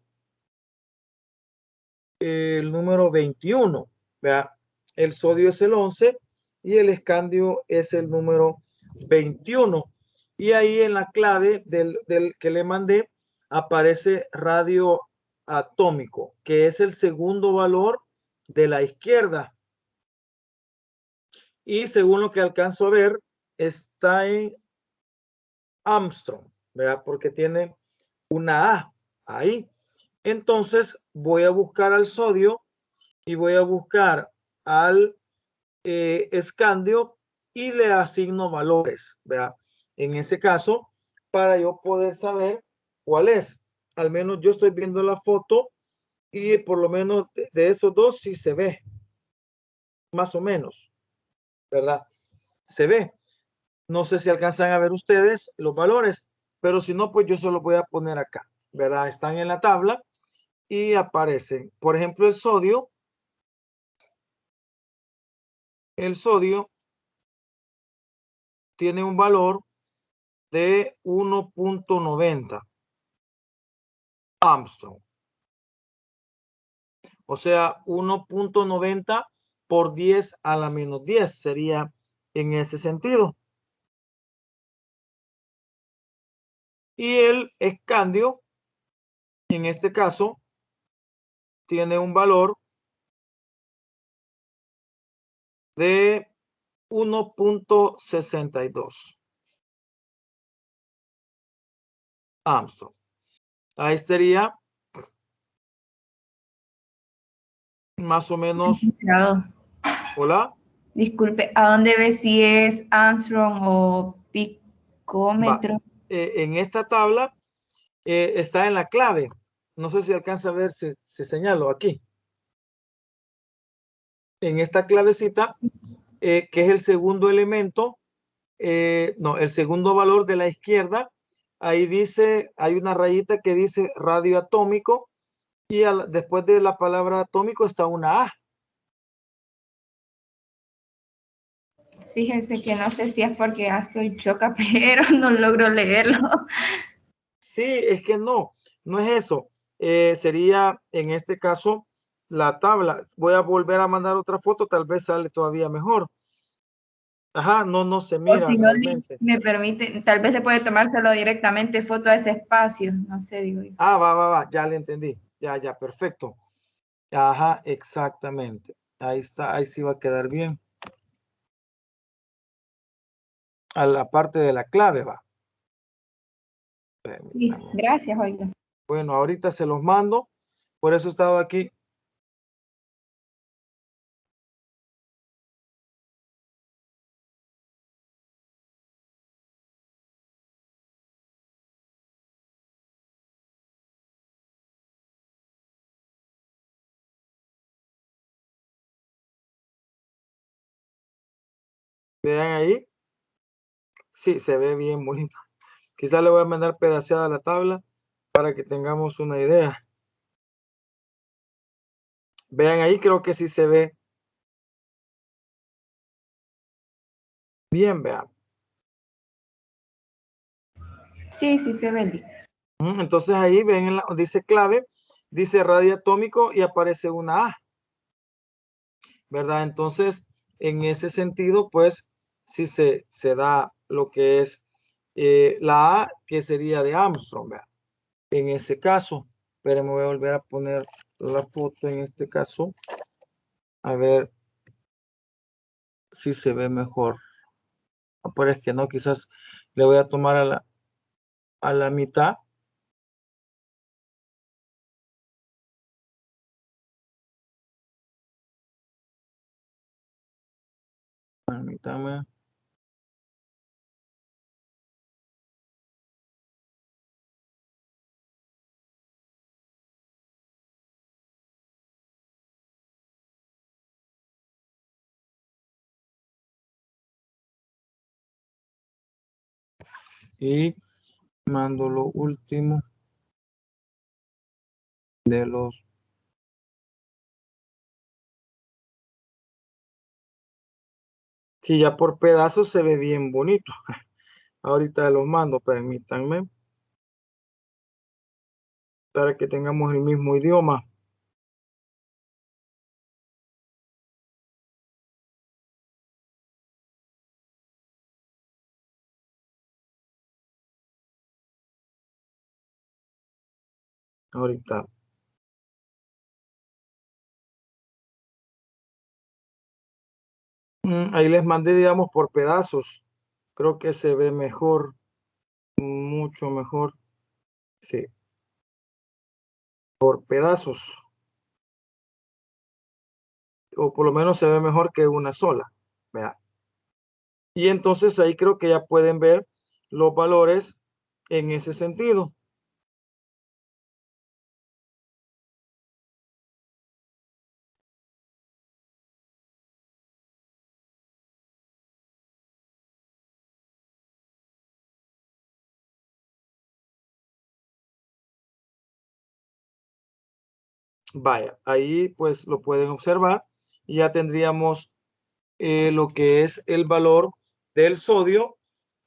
21. ¿Verdad? El sodio es el 11 y el escandio es el número 21. Y ahí en la clave del que le mandé aparece radio atómico, que es el segundo valor de la izquierda. Y según lo que alcanzo a ver, está en Armstrong, ¿verdad? Porque tiene una A ahí. Entonces voy a buscar al sodio y voy a buscar al escandio y le asigno valores, ¿verdad? En ese caso, para yo poder saber cuál es. Al menos yo estoy viendo la foto y por lo menos de esos dos sí se ve, más o menos, ¿verdad? Se ve. No sé si alcanzan a ver ustedes los valores, pero si no, pues yo se los voy a poner acá, ¿verdad? Están en la tabla y aparecen. Por ejemplo, el sodio tiene un valor de 1.90 Armstrong. O sea, 1.90 por 10 a la menos 10 sería en ese sentido. Y el escandio, en este caso, tiene un valor de 1.62 Armstrong. Ahí estaría más o menos. Hola. Disculpe, ¿a dónde ves si es Armstrong o picómetro? En esta tabla está en la clave. No sé si alcanza a ver si señalo aquí. En esta clavecita, que es el segundo elemento, no, el segundo valor de la izquierda, ahí dice, hay una rayita que dice radioatómico y después de la palabra atómico está una A. Fíjense que no sé si es porque ya estoy choca, pero no logro leerlo. Sí, es que no es eso. Sería en este caso la tabla. Voy a volver a mandar otra foto, tal vez sale todavía mejor. Ajá, no se mira. O si no, realmente. me permite, tal vez le puede tomárselo directamente foto a ese espacio, no sé, digo yo. Ah, va, ya le entendí. Ya, perfecto. Ajá, exactamente. Ahí está, ahí sí va a quedar bien. A la parte de la clave va. Sí, gracias, oiga. Bueno, ahorita se los mando. Por eso he estado aquí. Vean ahí. Sí, se ve bien bonito. Quizás le voy a mandar pedaceada a la tabla para que tengamos una idea. Vean ahí, creo que sí se ve bien, vean. Sí, se ve. Entonces ahí ven, dice clave, dice radioatómico y aparece una A, ¿verdad? Entonces, en ese sentido, pues, sí se da lo que es la A, que sería de Armstrong, ¿verdad? En ese caso, pero me voy a volver a poner la foto en este caso, a ver si se ve mejor. Pero es que no, quizás le voy a tomar a la mitad. Permítame. Y mando lo último de los. Sí, ya por pedazos se ve bien bonito. Ahorita los mando, permítanme. Para que tengamos el mismo idioma. Ahorita. Ahí les mandé, digamos, por pedazos. Creo que se ve mejor. Mucho mejor. Sí. Por pedazos. O por lo menos se ve mejor que una sola. Vea. Y entonces ahí creo que ya pueden ver los valores en ese sentido. Vaya, ahí pues lo pueden observar y ya tendríamos lo que es el valor del sodio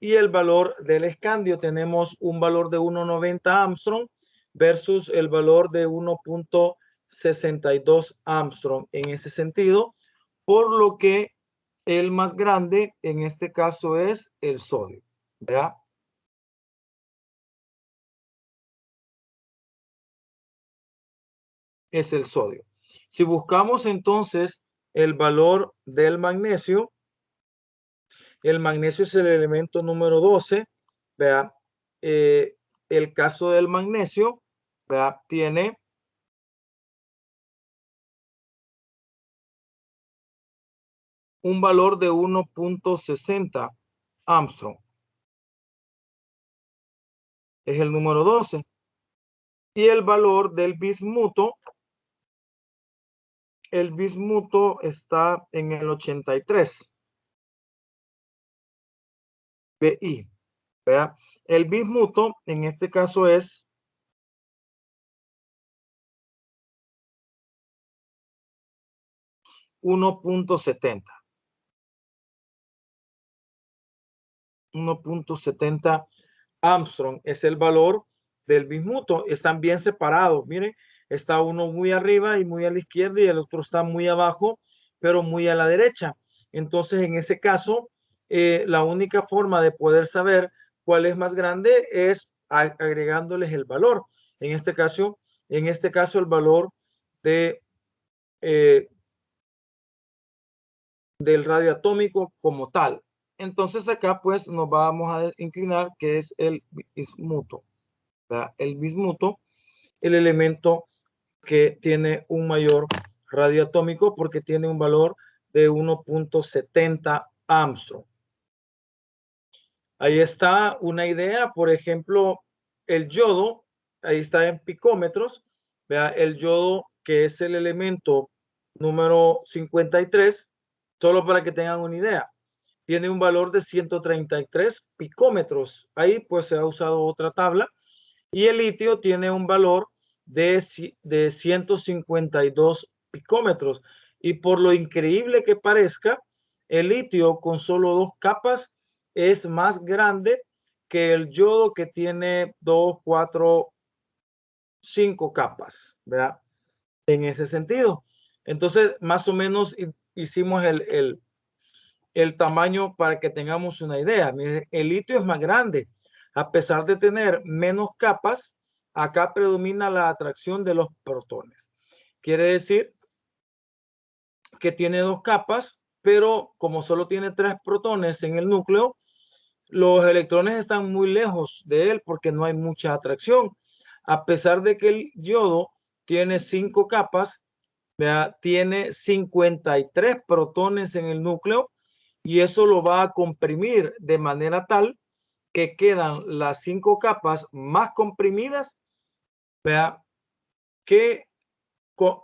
y el valor del escandio. Tenemos un valor de 1,90 Armstrong versus el valor de 1,62 Armstrong en ese sentido, por lo que el más grande en este caso es el sodio, ¿verdad? Es el sodio. Si buscamos entonces el valor del magnesio, el magnesio es el elemento número 12, vea, el caso del magnesio, vea, tiene un valor de 1,60 Armstrong. Es el número 12. Y el valor del bismuto, el bismuto está en el 83 BI. Vea, el bismuto en este caso es 1,70. 1,70 Armstrong es el valor del bismuto. Están bien separados. Miren, está uno muy arriba y muy a la izquierda y el otro está muy abajo, pero muy a la derecha. Entonces, en ese caso, la única forma de poder saber cuál es más grande es agregándoles el valor. En este caso el valor de del radio atómico como tal. Entonces acá pues nos vamos a inclinar que es el bismuto, ¿verdad? El bismuto, el elemento que tiene un mayor radio atómico porque tiene un valor de 1,70 Armstrong. Ahí está una idea, por ejemplo, el yodo, ahí está en picómetros, vea el yodo que es el elemento número 53, solo para que tengan una idea. Tiene un valor de 133 picómetros. Ahí pues se ha usado otra tabla. Y el litio tiene un valor de 152 picómetros. Y por lo increíble que parezca, el litio con solo 2 capas es más grande que el yodo que tiene 2, 4, 5 capas, ¿verdad? En ese sentido. Entonces, más o menos hicimos el tamaño para que tengamos una idea. Miren, el litio es más grande. A pesar de tener menos capas, acá predomina la atracción de los protones. Quiere decir que tiene 2 capas, pero como solo tiene 3 protones en el núcleo, los electrones están muy lejos de él porque no hay mucha atracción. A pesar de que el yodo tiene 5 capas, ¿verdad? Tiene 53 protones en el núcleo y eso lo va a comprimir de manera tal que quedan las 5 capas más comprimidas, ¿verdad? Que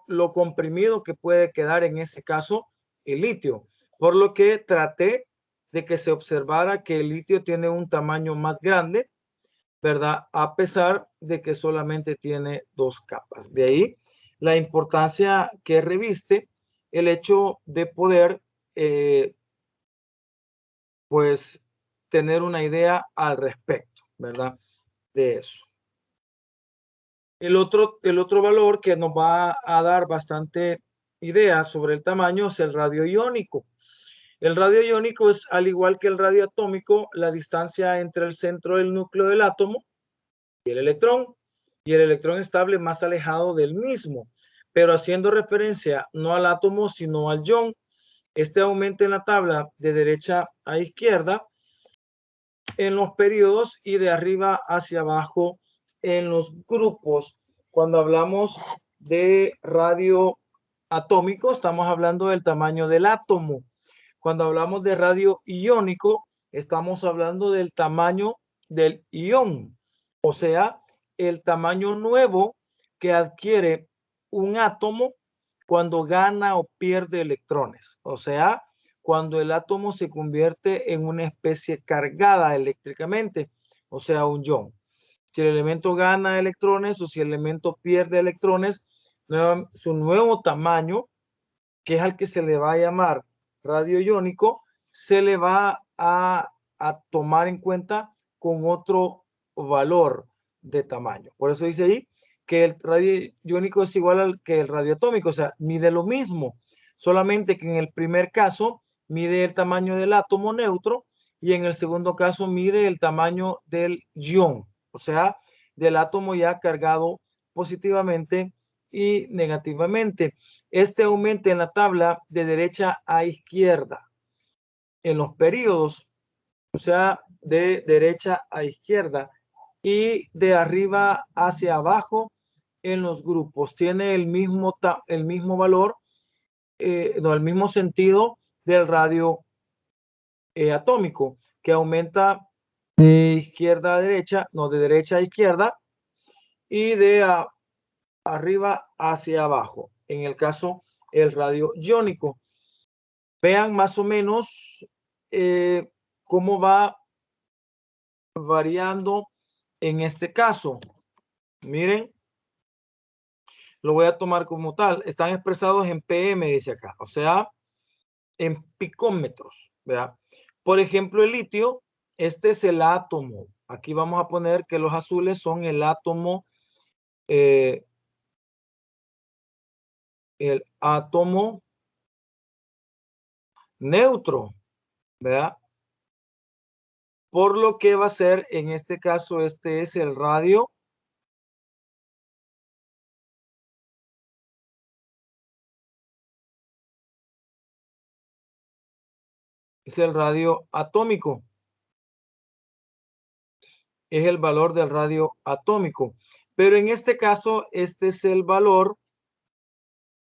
lo comprimido que puede quedar en ese caso el litio. Por lo que traté de que se observara que el litio tiene un tamaño más grande, ¿verdad? A pesar de que solamente tiene 2 capas. De ahí la importancia que reviste el hecho de poder, pues, tener una idea al respecto, ¿verdad? De eso. El otro valor que nos va a dar bastante idea sobre el tamaño es el radio iónico. El radio iónico es, al igual que el radio atómico, la distancia entre el centro del núcleo del átomo y el electrón estable más alejado del mismo, pero haciendo referencia no al átomo, sino al ion. Este aumenta en la tabla de derecha a izquierda en los periodos y de arriba hacia abajo en los grupos. Cuando hablamos de radio atómico, estamos hablando del tamaño del átomo. Cuando hablamos de radio iónico, estamos hablando del tamaño del ion. O sea, el tamaño nuevo que adquiere un átomo cuando gana o pierde electrones. O sea, cuando el átomo se convierte en una especie cargada eléctricamente, o sea, un ion. Si el elemento gana electrones o si el elemento pierde electrones, su nuevo tamaño, que es al que se le va a llamar radio iónico, se le va a tomar en cuenta con otro valor de tamaño. Por eso dice ahí que el radio iónico es igual al que el radioatómico, o sea, mide lo mismo, solamente que en el primer caso mide el tamaño del átomo neutro y en el segundo caso mide el tamaño del ion, o sea, del átomo ya cargado positivamente y negativamente. Este aumenta en la tabla de derecha a izquierda en los periodos, o sea, de derecha a izquierda y de arriba hacia abajo en los grupos. Tiene el mismo valor, no, el mismo sentido del radio atómico, que aumenta de izquierda a derecha, no, de derecha a izquierda y de arriba hacia abajo. En el caso, el radio iónico. Vean más o menos cómo va variando en este caso. Miren, lo voy a tomar como tal. Están expresados en PM, dice acá, o sea, en picómetros, ¿verdad? Por ejemplo, el litio, este es el átomo. Aquí vamos a poner que los azules son el átomo, el átomo neutro, ¿verdad? Por lo que va a ser, en este caso, este es el radio es el radio atómico. Es el valor del radio atómico. Pero en este caso, este es el valor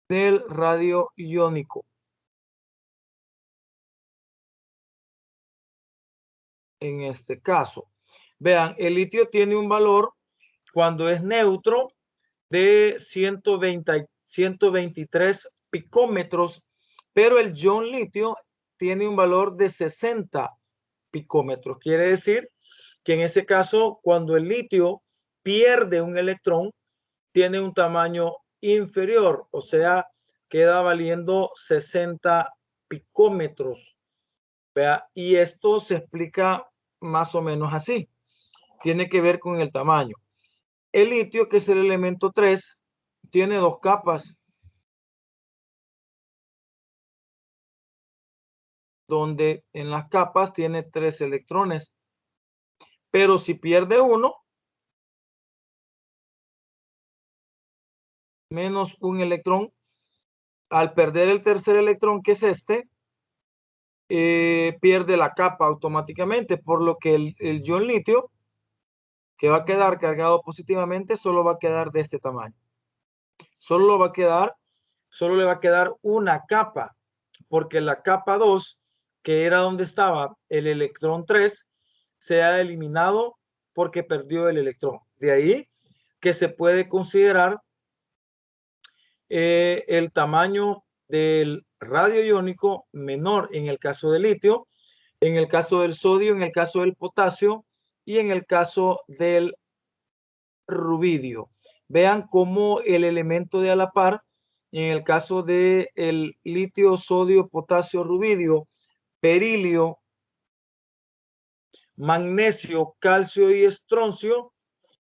del radio iónico. En este caso. Vean, el litio tiene un valor cuando es neutro de 123 picómetros, pero el ion litio tiene un valor de 60 picómetros. Quiere decir que en ese caso, cuando el litio pierde un electrón, tiene un tamaño inferior, o sea, queda valiendo 60 picómetros. ¿Vea? Y esto se explica más o menos así. Tiene que ver con el tamaño. El litio, que es el elemento 3, tiene dos capas, donde en las capas tiene 3 electrones. Pero si pierde uno, menos un electrón, al perder el tercer electrón, que es este, pierde la capa automáticamente, por lo que el ion litio, que va a quedar cargado positivamente, solo va a quedar de este tamaño. Solo le va a quedar una capa, porque la capa 2, que era donde estaba el electrón 3, se ha eliminado porque perdió el electrón. De ahí que se puede considerar el tamaño del radio iónico menor en el caso del litio, en el caso del sodio, en el caso del potasio y en el caso del rubidio. Vean cómo el elemento de a la par, en el caso del litio, sodio, potasio, rubidio, berilio, magnesio, calcio y estroncio,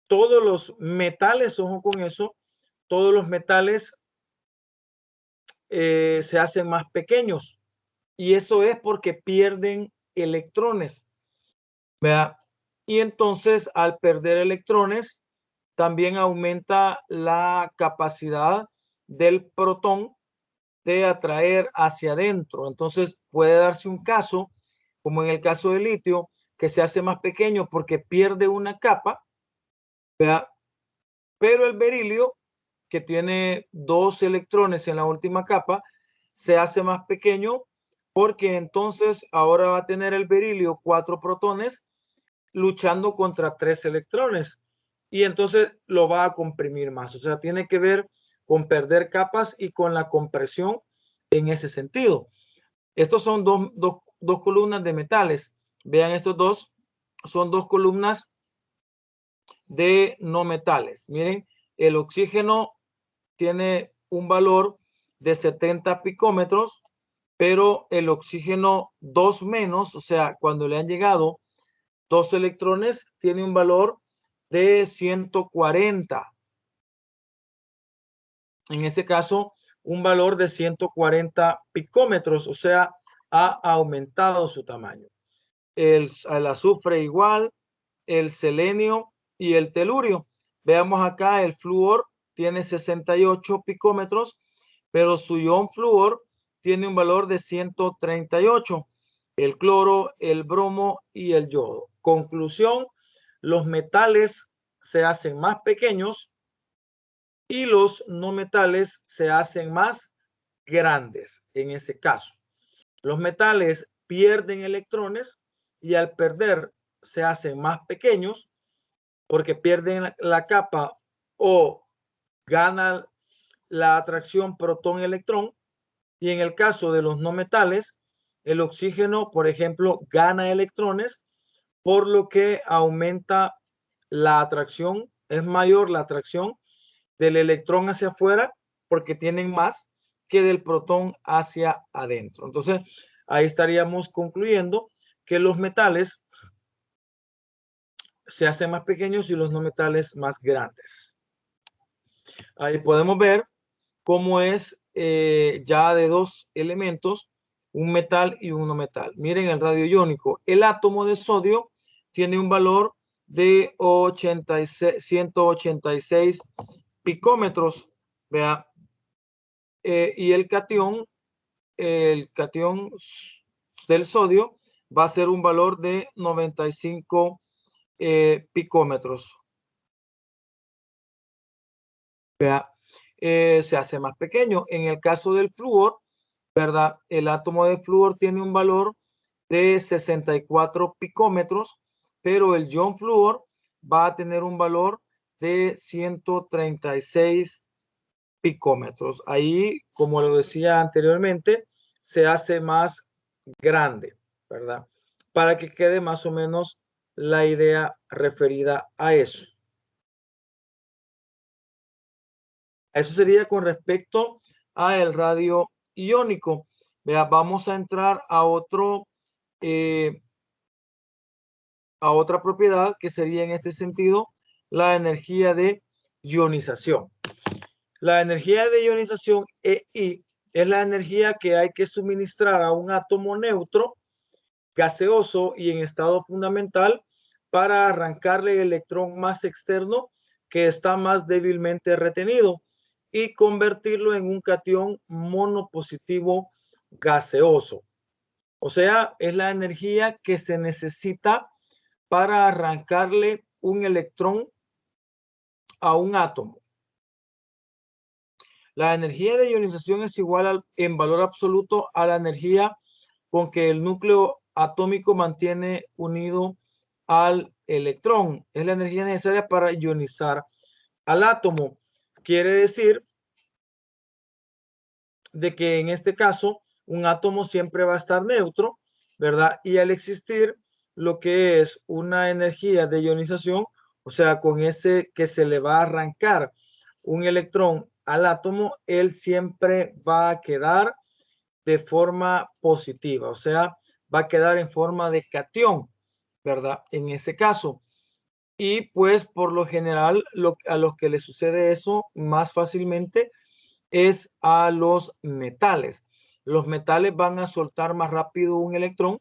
todos los metales, ojo con eso, todos los metales se hacen más pequeños. Y eso es porque pierden electrones. ¿Verdad? Y entonces, al perder electrones, también aumenta la capacidad del protón de atraer hacia adentro. Entonces, puede darse un caso, como en el caso del litio, que se hace más pequeño porque pierde una capa, ¿verdad? Pero el berilio, que tiene 2 electrones en la última capa, se hace más pequeño porque entonces ahora va a tener el berilio 4 protones luchando contra 3 electrones. y entonces lo va a comprimir más. O sea, tiene que ver con perder capas y con la compresión en ese sentido. Estos son dos columnas de metales. Vean, estos dos son dos columnas de no metales. Miren, el oxígeno tiene un valor de 70 picómetros, pero el oxígeno 2 menos, o sea, cuando le han llegado 2 electrones, tiene un valor de 140. En ese caso, un valor de 140 picómetros, o sea, ha aumentado su tamaño. El azufre igual, el selenio y el telurio. Veamos acá, el flúor tiene 68 picómetros, pero su ion flúor tiene un valor de 138. El cloro, el bromo y el yodo. Conclusión, los metales se hacen más pequeños y los no metales se hacen más grandes en ese caso. Los metales pierden electrones y al perder se hacen más pequeños porque pierden la capa o ganan la atracción protón-electrón. Y en el caso de los no metales, el oxígeno, por ejemplo, gana electrones, por lo que aumenta la atracción, es mayor la atracción del electrón hacia afuera porque tienen más que del protón hacia adentro. Entonces, ahí estaríamos concluyendo que los metales se hacen más pequeños y los no metales más grandes. Ahí podemos ver cómo es ya de dos elementos, un metal y un no metal. Miren el radio iónico. El átomo de sodio tiene un valor de 186 picómetros. Vea, y el catión del sodio va a ser un valor de 95 picómetros. Vea, se hace más pequeño. En el caso del flúor, ¿verdad? El átomo de flúor tiene un valor de 64 picómetros, pero el ion flúor va a tener un valor de 136 picómetros. Ahí, como lo decía anteriormente, se hace más grande, ¿verdad? Para que quede más o menos la idea referida a eso. Eso sería con respecto a el radio iónico. Vea, vamos a entrar a otra propiedad que sería en este sentido la energía de ionización. La energía de ionización EI es la energía que hay que suministrar a un átomo neutro, gaseoso y en estado fundamental para arrancarle el electrón más externo que está más débilmente retenido y convertirlo en un catión monopositivo gaseoso. O sea, es la energía que se necesita para arrancarle un electrón a un átomo. La energía de ionización es igual en valor absoluto a la energía con que el núcleo atómico mantiene unido al electrón. Es la energía necesaria para ionizar al átomo. Quiere decir de que en este caso un átomo siempre va a estar neutro, ¿verdad? Y al existir lo que es una energía de ionización, o sea, con ese que se le va a arrancar un electrón al átomo, él siempre va a quedar de forma positiva, o sea, va a quedar en forma de catión, ¿verdad? En ese caso. Y pues por lo general a los que le sucede eso más fácilmente es a los metales. Los metales van a soltar más rápido un electrón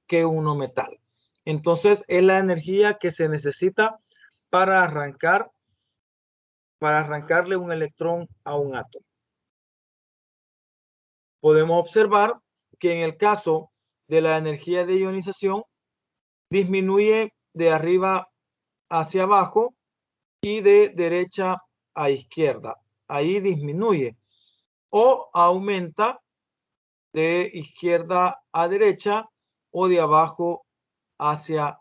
que un no metal. Entonces es la energía que se necesita para arrancarle un electrón a un átomo. Podemos observar que en el caso de la energía de ionización disminuye de arriba hacia abajo y de derecha a izquierda. Ahí disminuye o aumenta de izquierda a derecha o de abajo hacia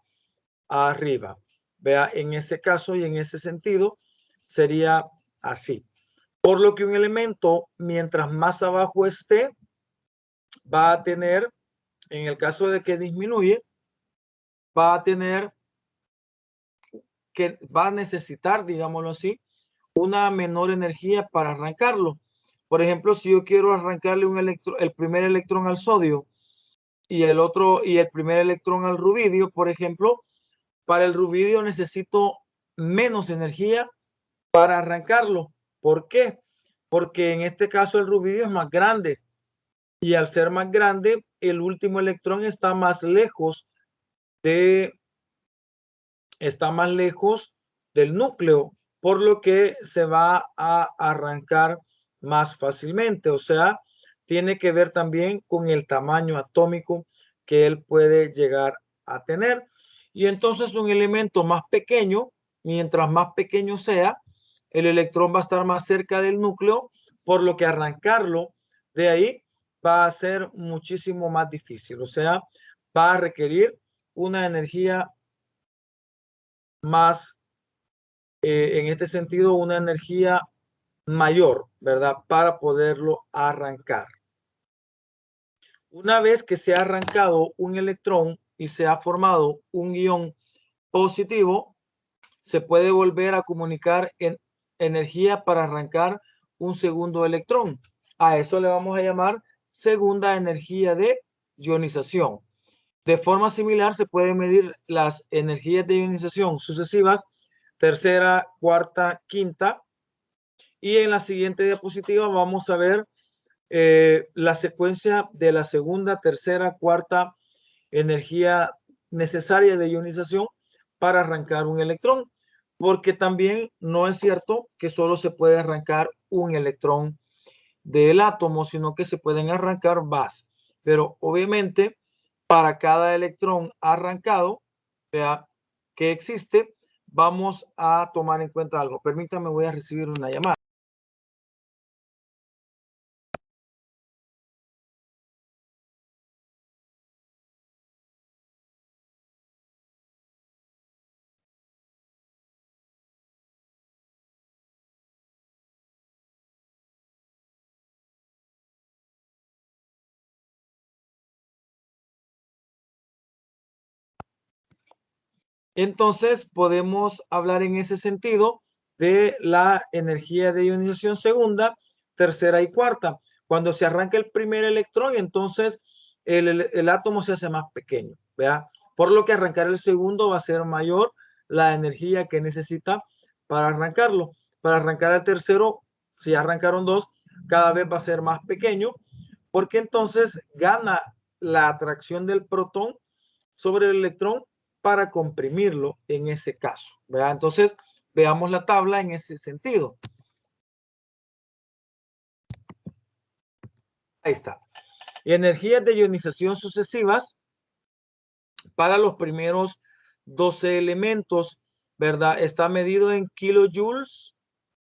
arriba. Vea, en ese caso y en ese sentido sería así. Por lo que un elemento, mientras más abajo esté, va a tener, en el caso de que disminuye, va a tener que va a necesitar, digámoslo así, una menor energía para arrancarlo. Por ejemplo, si yo quiero arrancarle el primer electrón al sodio y el primer electrón al rubidio, por ejemplo, para el rubidio necesito menos energía para arrancarlo. ¿Por qué? Porque en este caso el rubidio es más grande y al ser más grande, el último electrón está más lejos del núcleo, por lo que se va a arrancar más fácilmente. O sea, tiene que ver también con el tamaño atómico que él puede llegar a tener. Y entonces un elemento más pequeño, mientras más pequeño sea, el electrón va a estar más cerca del núcleo, por lo que arrancarlo de ahí va a ser muchísimo más difícil. O sea, va a requerir una energía más, en este sentido, una energía mayor, ¿verdad? Para poderlo arrancar. Una vez que se ha arrancado un electrón y se ha formado un ion positivo, se puede volver a comunicar en energía para arrancar un segundo electrón. A eso le vamos a llamar segunda energía de ionización. De forma similar, se pueden medir las energías de ionización sucesivas, tercera, cuarta, quinta. Y en la siguiente diapositiva vamos a ver la secuencia de la segunda, tercera, cuarta energía necesaria de ionización para arrancar un electrón, porque también no es cierto que solo se puede arrancar un electrón del átomo, sino que se pueden arrancar más. Pero obviamente, para cada electrón arrancado, vea, que existe, vamos a tomar en cuenta algo. Permítame, voy a recibir una llamada. Entonces, podemos hablar en ese sentido de la energía de ionización segunda, tercera y cuarta. Cuando se arranca el primer electrón, entonces el átomo se hace más pequeño, ¿verdad? Por lo que arrancar el segundo va a ser mayor la energía que necesita para arrancarlo. Para arrancar el tercero, si arrancaron dos, cada vez va a ser más pequeño, porque entonces gana la atracción del protón sobre el electrón para comprimirlo en ese caso, ¿verdad? Entonces, veamos la tabla en ese sentido. Ahí está. Energías de ionización sucesivas para los primeros 12 elementos, ¿verdad? Está medido en kilojoules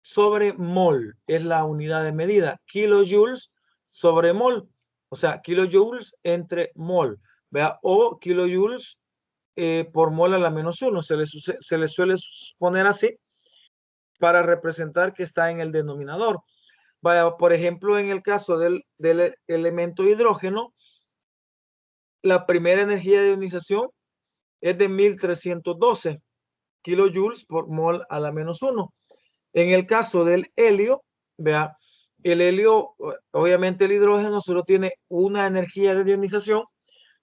sobre mol. Es la unidad de medida. Kilojoules sobre mol. O sea, kilojoules entre mol, ¿verdad? O kilojoules por mol a la -1. Se le suele poner así para representar que está en el denominador. Vaya, por ejemplo, en el caso del elemento hidrógeno, la primera energía de ionización es de 1312 kilojoules por mol a la -1. En el caso del helio, vea, el helio, obviamente el hidrógeno solo tiene una energía de ionización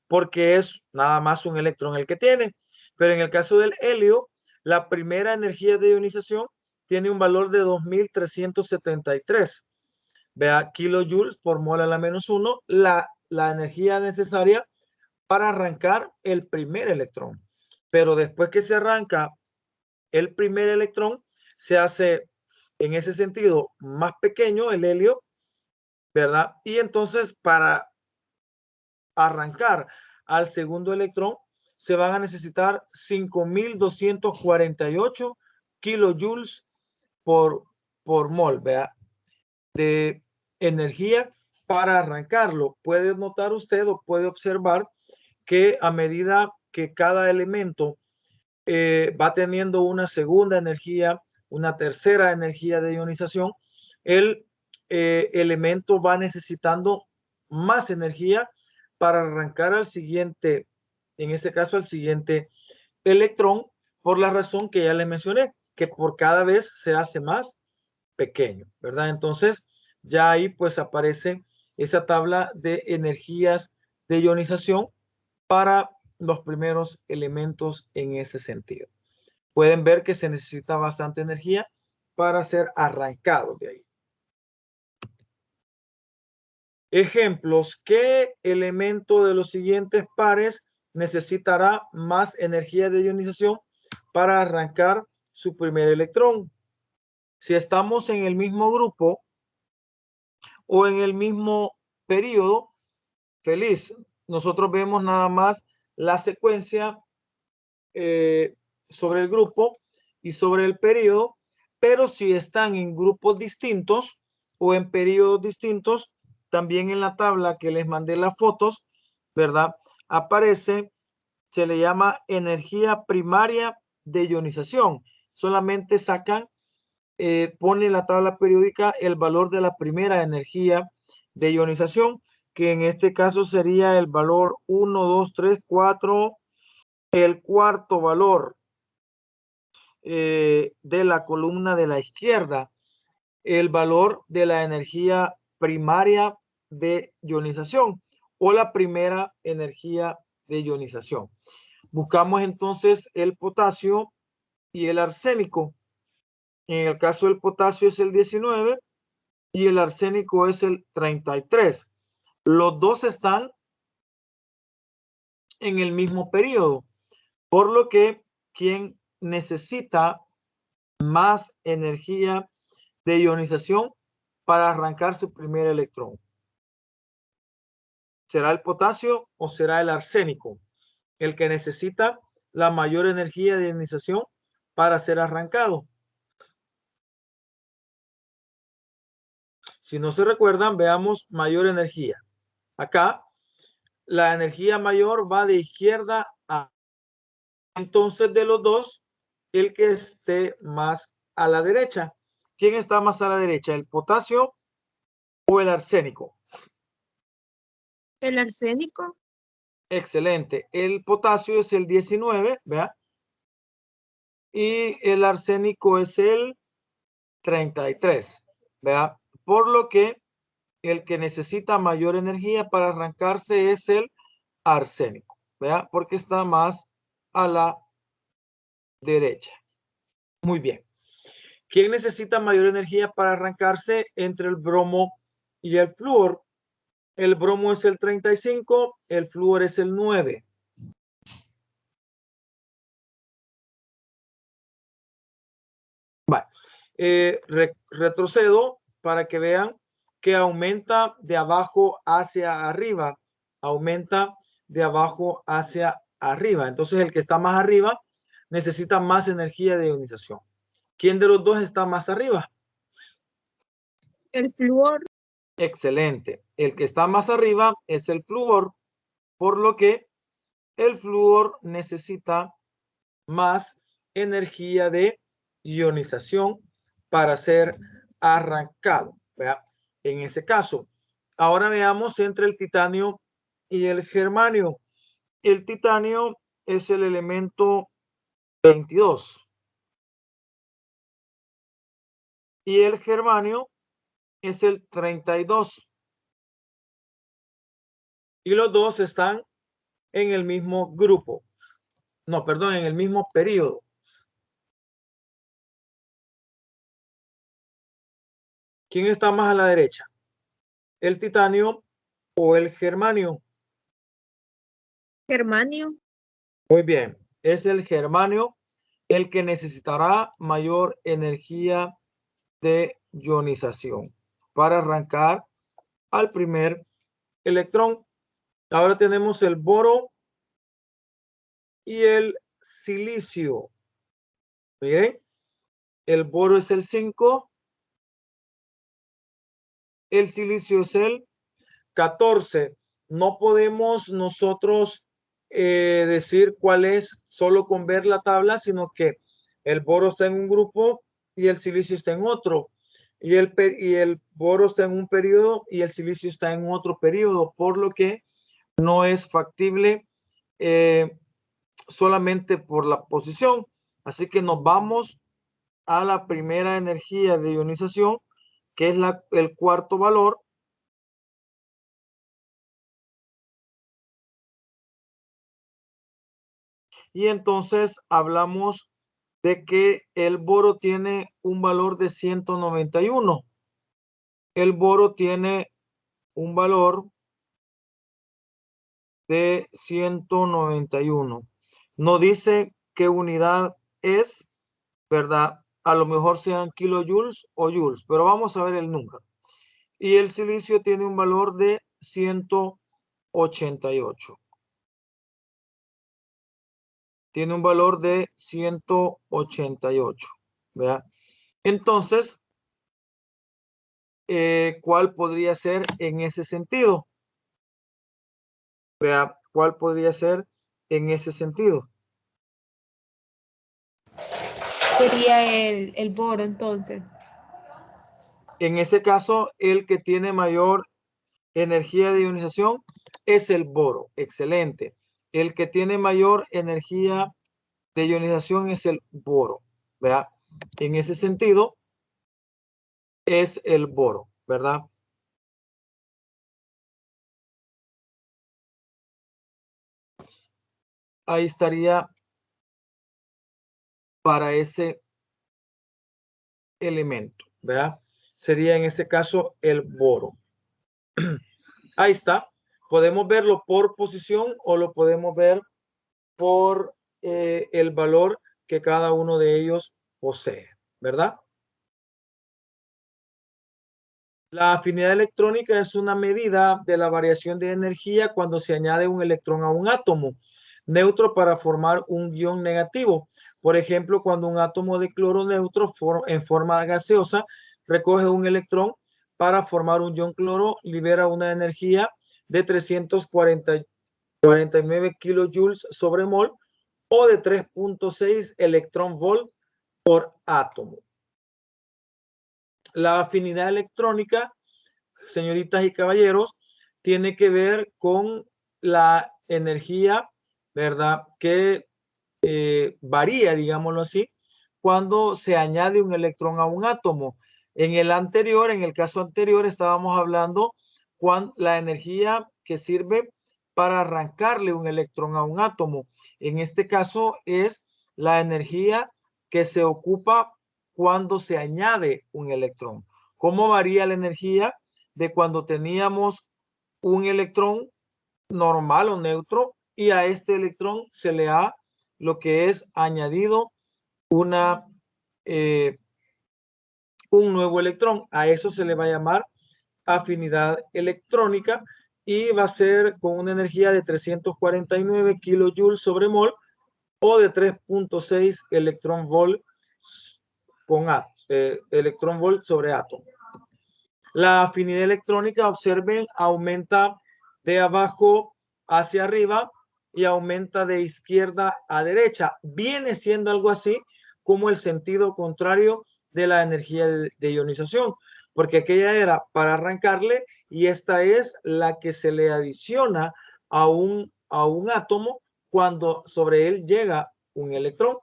porque es nada más un electrón el que tiene. Pero en el caso del helio, la primera energía de ionización tiene un valor de 2373. Vea, kilojoules por mol a la -1, la energía necesaria para arrancar el primer electrón. Pero después que se arranca el primer electrón, se hace en ese sentido más pequeño el helio, ¿verdad? Y entonces para arrancar al segundo electrón se van a necesitar 5248 kilojoules por mol, ¿verdad? De energía para arrancarlo. Puede notar usted o puede observar que a medida que cada elemento va teniendo una segunda energía, una tercera energía de ionización, el elemento va necesitando más energía para arrancar al siguiente, en ese caso al siguiente electrón, por la razón que ya le mencioné, que por cada vez se hace más pequeño, ¿verdad? Entonces, ya ahí pues aparece esa tabla de energías de ionización para los primeros elementos en ese sentido. Pueden ver que se necesita bastante energía para ser arrancado de ahí. Ejemplos, ¿qué elemento de los siguientes pares necesitará más energía de ionización para arrancar su primer electrón? Si estamos en el mismo grupo o en el mismo periodo, feliz. Nosotros vemos nada más la secuencia sobre el grupo y sobre el periodo, pero si están en grupos distintos o en periodos distintos, también en la tabla que les mandé las fotos, ¿verdad? Aparece, se le llama energía primaria de ionización. Solamente sacan, pone en la tabla periódica el valor de la primera energía de ionización, que en este caso sería el valor 1, 2, 3, 4, el cuarto valor de la columna de la izquierda, el valor de la energía primaria de ionización o la primera energía de ionización. Buscamos entonces el potasio y el arsénico. En el caso del potasio es el 19 y el arsénico es el 33. Los dos están en el mismo periodo, por lo que quien necesita más energía de ionización para arrancar su primer electrón. ¿Será el potasio o será el arsénico el que necesita la mayor energía de ionización para ser arrancado? Si no se recuerdan, veamos mayor energía. Acá la energía mayor va de izquierda a... Entonces, de los dos, el que esté más a la derecha. ¿Quién está más a la derecha, el potasio o el arsénico? El arsénico. Excelente. El potasio es el 19, ¿vea? Y el arsénico es el 33, ¿vea? Por lo que el que necesita mayor energía para arrancarse es el arsénico, ¿vea? Porque está más a la derecha. Muy bien. ¿Quién necesita mayor energía para arrancarse entre el bromo y el flúor? El bromo es el 35, el flúor es el 9. Vale. Retrocedo para que vean que aumenta de abajo hacia arriba. Aumenta de abajo hacia arriba. Entonces el que está más arriba necesita más energía de ionización. ¿Quién de los dos está más arriba? El flúor. Excelente. El que está más arriba es el flúor, por lo que el flúor necesita más energía de ionización para ser arrancado, ¿verdad? En ese caso, ahora veamos entre el titanio y el germanio. El titanio es el elemento 22 y el germanio es el 32. Y los dos están en el mismo grupo. No, perdón, en el mismo periodo. ¿Quién está más a la derecha? ¿El titanio o el germanio? Germanio. Muy bien, es el germanio el que necesitará mayor energía de ionización para arrancar al primer electrón. Ahora tenemos el boro y el silicio. Miren, el boro es el 5, el silicio es el 14. No podemos nosotros decir cuál es solo con ver la tabla, sino que el boro está en un grupo y el silicio está en otro. Y el boro está en un periodo y el silicio está en otro periodo, por lo que no es factible solamente por la posición. Así que nos vamos a la primera energía de ionización, que es el cuarto valor. Y entonces hablamos de que el boro tiene un valor de 191. El boro tiene un valor de 191. No dice qué unidad es, ¿verdad? A lo mejor sean kilojoules o joules, pero vamos a ver el número. Y el silicio tiene un valor de 188. Tiene un valor de 188, ¿verdad? Entonces, ¿cuál podría ser en ese sentido? Vea, ¿cuál podría ser en ese sentido? Sería el boro entonces. En ese caso, el que tiene mayor energía de ionización es el boro. Excelente. El que tiene mayor energía de ionización es el boro, ¿verdad? En ese sentido, es el boro, ¿verdad? Ahí estaría para ese elemento, ¿verdad? Sería en ese caso el boro. Ahí está. Podemos verlo por posición o lo podemos ver por el valor que cada uno de ellos posee, ¿verdad? La afinidad electrónica es una medida de la variación de energía cuando se añade un electrón a un átomo neutro para formar un ion negativo. Por ejemplo, cuando un átomo de cloro neutro en forma gaseosa recoge un electrón para formar un ion cloro, libera una energía de 349 kilojoules sobre mol o de 3.6 electrón volt por átomo. La afinidad electrónica, señoritas y caballeros, tiene que ver con la energía, ¿verdad? Que varía, digámoslo así, cuando se añade un electrón a un átomo. En el caso anterior, estábamos hablando cuando la energía que sirve para arrancarle un electrón a un átomo. En este caso es la energía que se ocupa cuando se añade un electrón. ¿Cómo varía la energía de cuando teníamos un electrón normal o neutro y a este electrón se le ha lo que es añadido un nuevo electrón? A eso se le va a llamar afinidad electrónica y va a ser con una energía de 349 kilojoules sobre mol o de 3.6 electrón volt electrón volt sobre átomo. La afinidad electrónica, observen, aumenta de abajo hacia arriba y aumenta de izquierda a derecha. Viene siendo algo así como el sentido contrario de la energía de ionización, porque aquella era para arrancarle y esta es la que se le adiciona a un átomo cuando sobre él llega un electrón.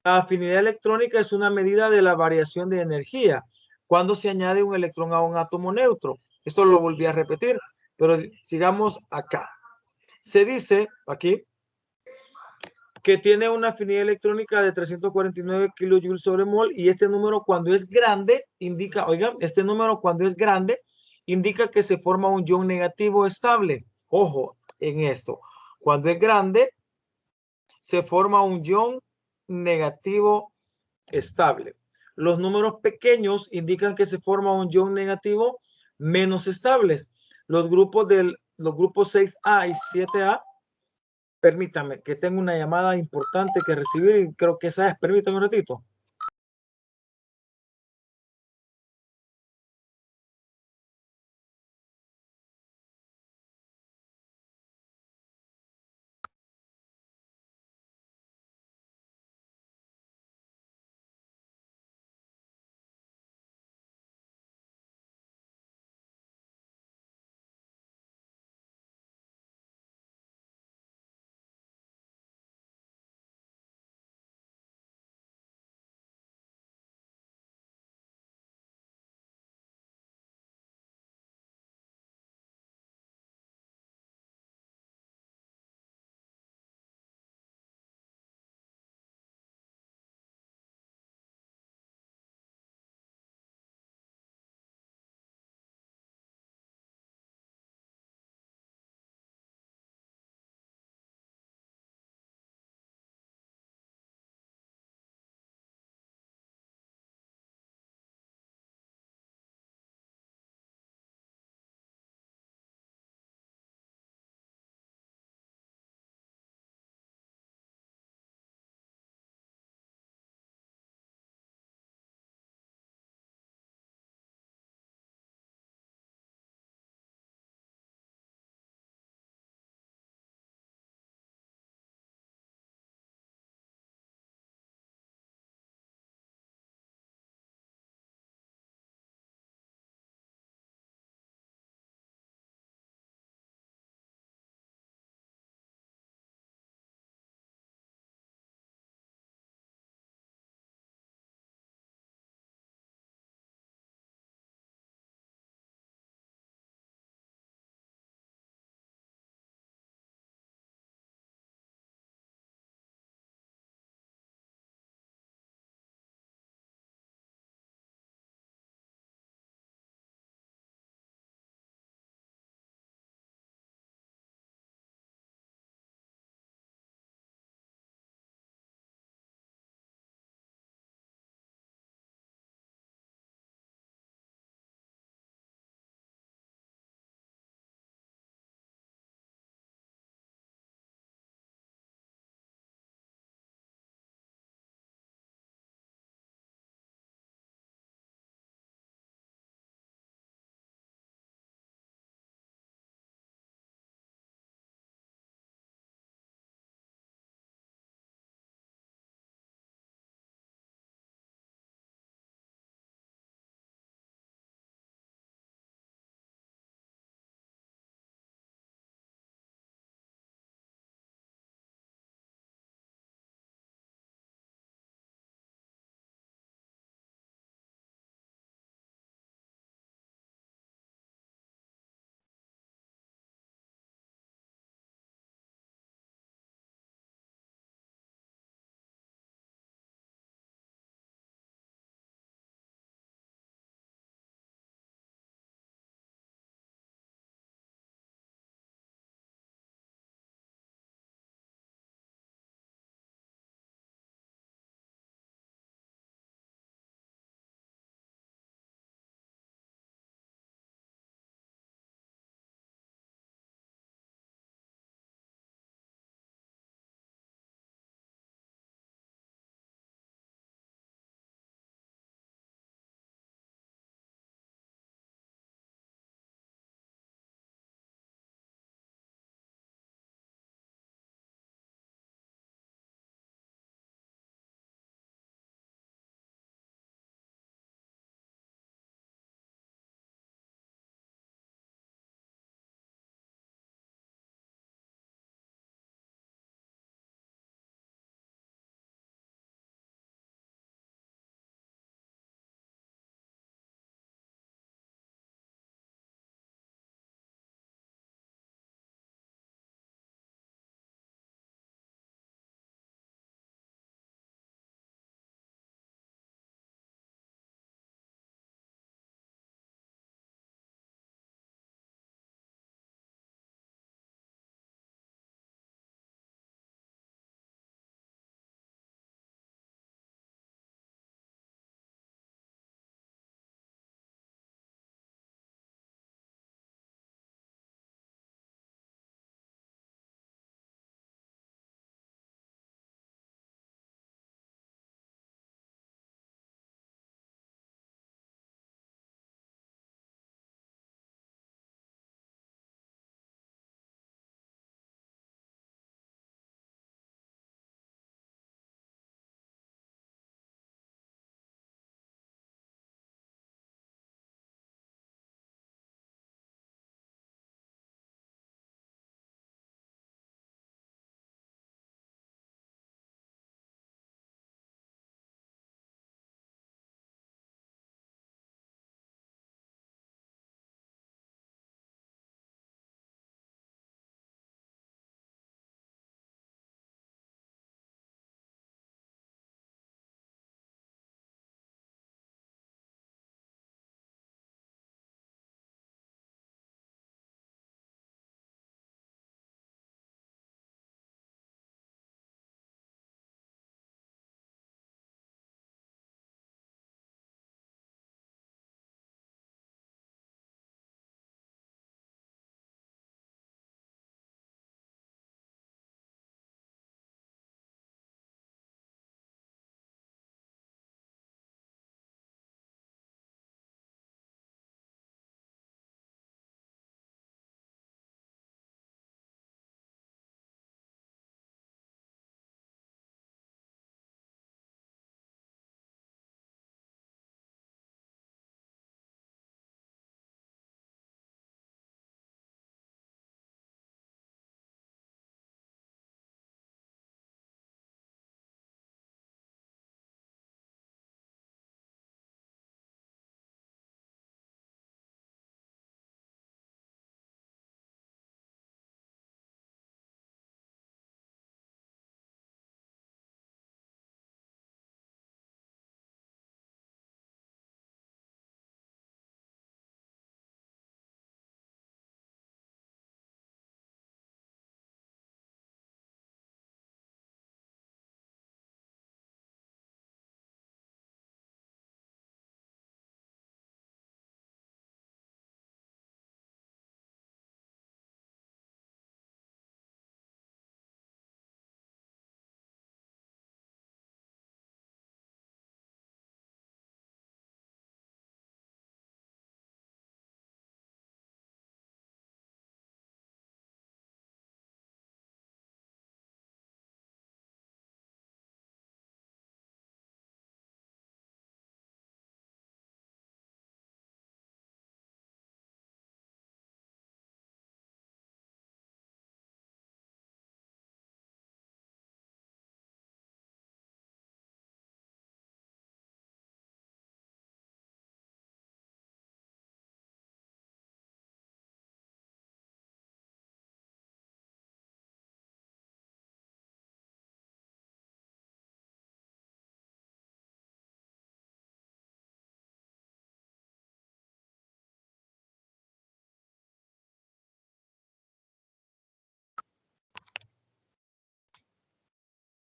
La afinidad electrónica es una medida de la variación de energía cuando se añade un electrón a un átomo neutro. Esto lo volví a repetir, pero sigamos acá. Se dice aquí que tiene una afinidad electrónica de 349 kilojoules sobre mol y este número cuando es grande indica, oigan, este número cuando es grande indica que se forma un ion negativo estable. Ojo en esto. Cuando es grande se forma un ion negativo estable. Los números pequeños indican que se forma un ion negativo menos estables. Los grupos 6A y 7A, permítame que tengo una llamada importante que recibir y creo que esa es, permítame un ratito.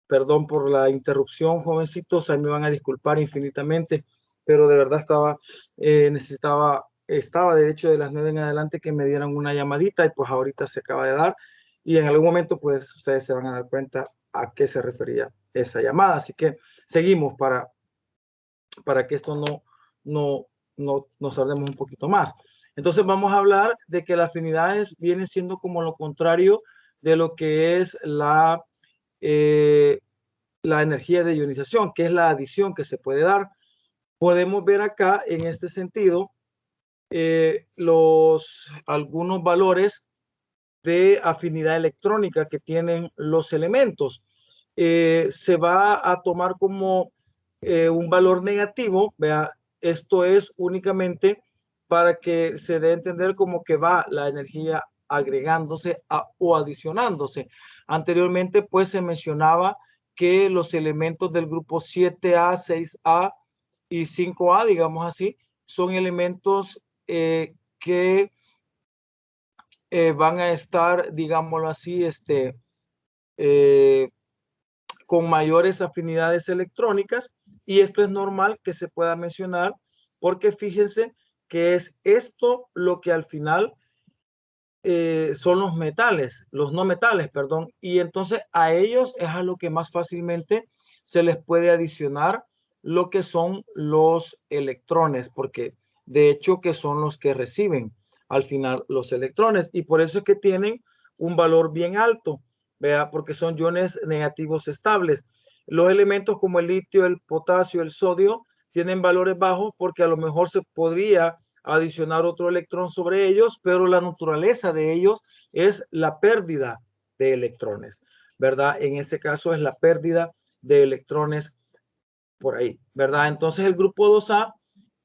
Perdón por la interrupción, jovencitos, ahí me van a disculpar infinitamente, pero de verdad estaba de hecho de las 9 en adelante que me dieran una llamadita y pues ahorita se acaba de dar y en algún momento pues ustedes se van a dar cuenta a qué se refería esa llamada. Así que seguimos para que esto nos tardemos un poquito más. Entonces vamos a hablar de que las afinidades vienen siendo como lo contrario de lo que es la energía de ionización, que es la adición que se puede dar. Podemos ver acá en este sentido algunos valores de afinidad electrónica que tienen los elementos. Se va a tomar como un valor negativo, vea, esto es únicamente para que se dé a entender como que va la energía agregándose o adicionándose. Anteriormente, pues se mencionaba que los elementos del grupo 7A, 6A y 5A, digamos así, son elementos que van a estar, digámoslo así, con mayores afinidades electrónicas, y esto es normal que se pueda mencionar porque fíjense que es esto lo que al final son los metales, los no metales, perdón, y entonces a ellos es a lo que más fácilmente se les puede adicionar lo que son los electrones, porque de hecho que son los que reciben al final los electrones, y por eso es que tienen un valor bien alto, vea, porque son iones negativos estables. Los elementos como el litio, el potasio, el sodio tienen valores bajos porque a lo mejor se podría adicionar otro electrón sobre ellos, pero la naturaleza de ellos es la pérdida de electrones, ¿verdad? En ese caso es la pérdida de electrones por ahí, ¿verdad? Entonces el grupo 2A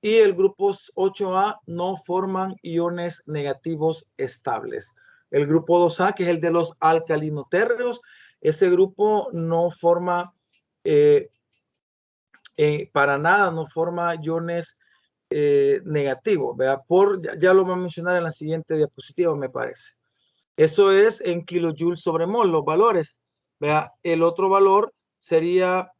y el grupo 8A no forman iones negativos estables. El grupo 2A, que es el de los alcalinotérreos, ese grupo no forma para nada, no forma iones negativo, ¿vea? Ya lo voy a mencionar en la siguiente diapositiva, me parece. Eso es en kilojoules sobre mol, los valores, ¿vea? El otro valor sería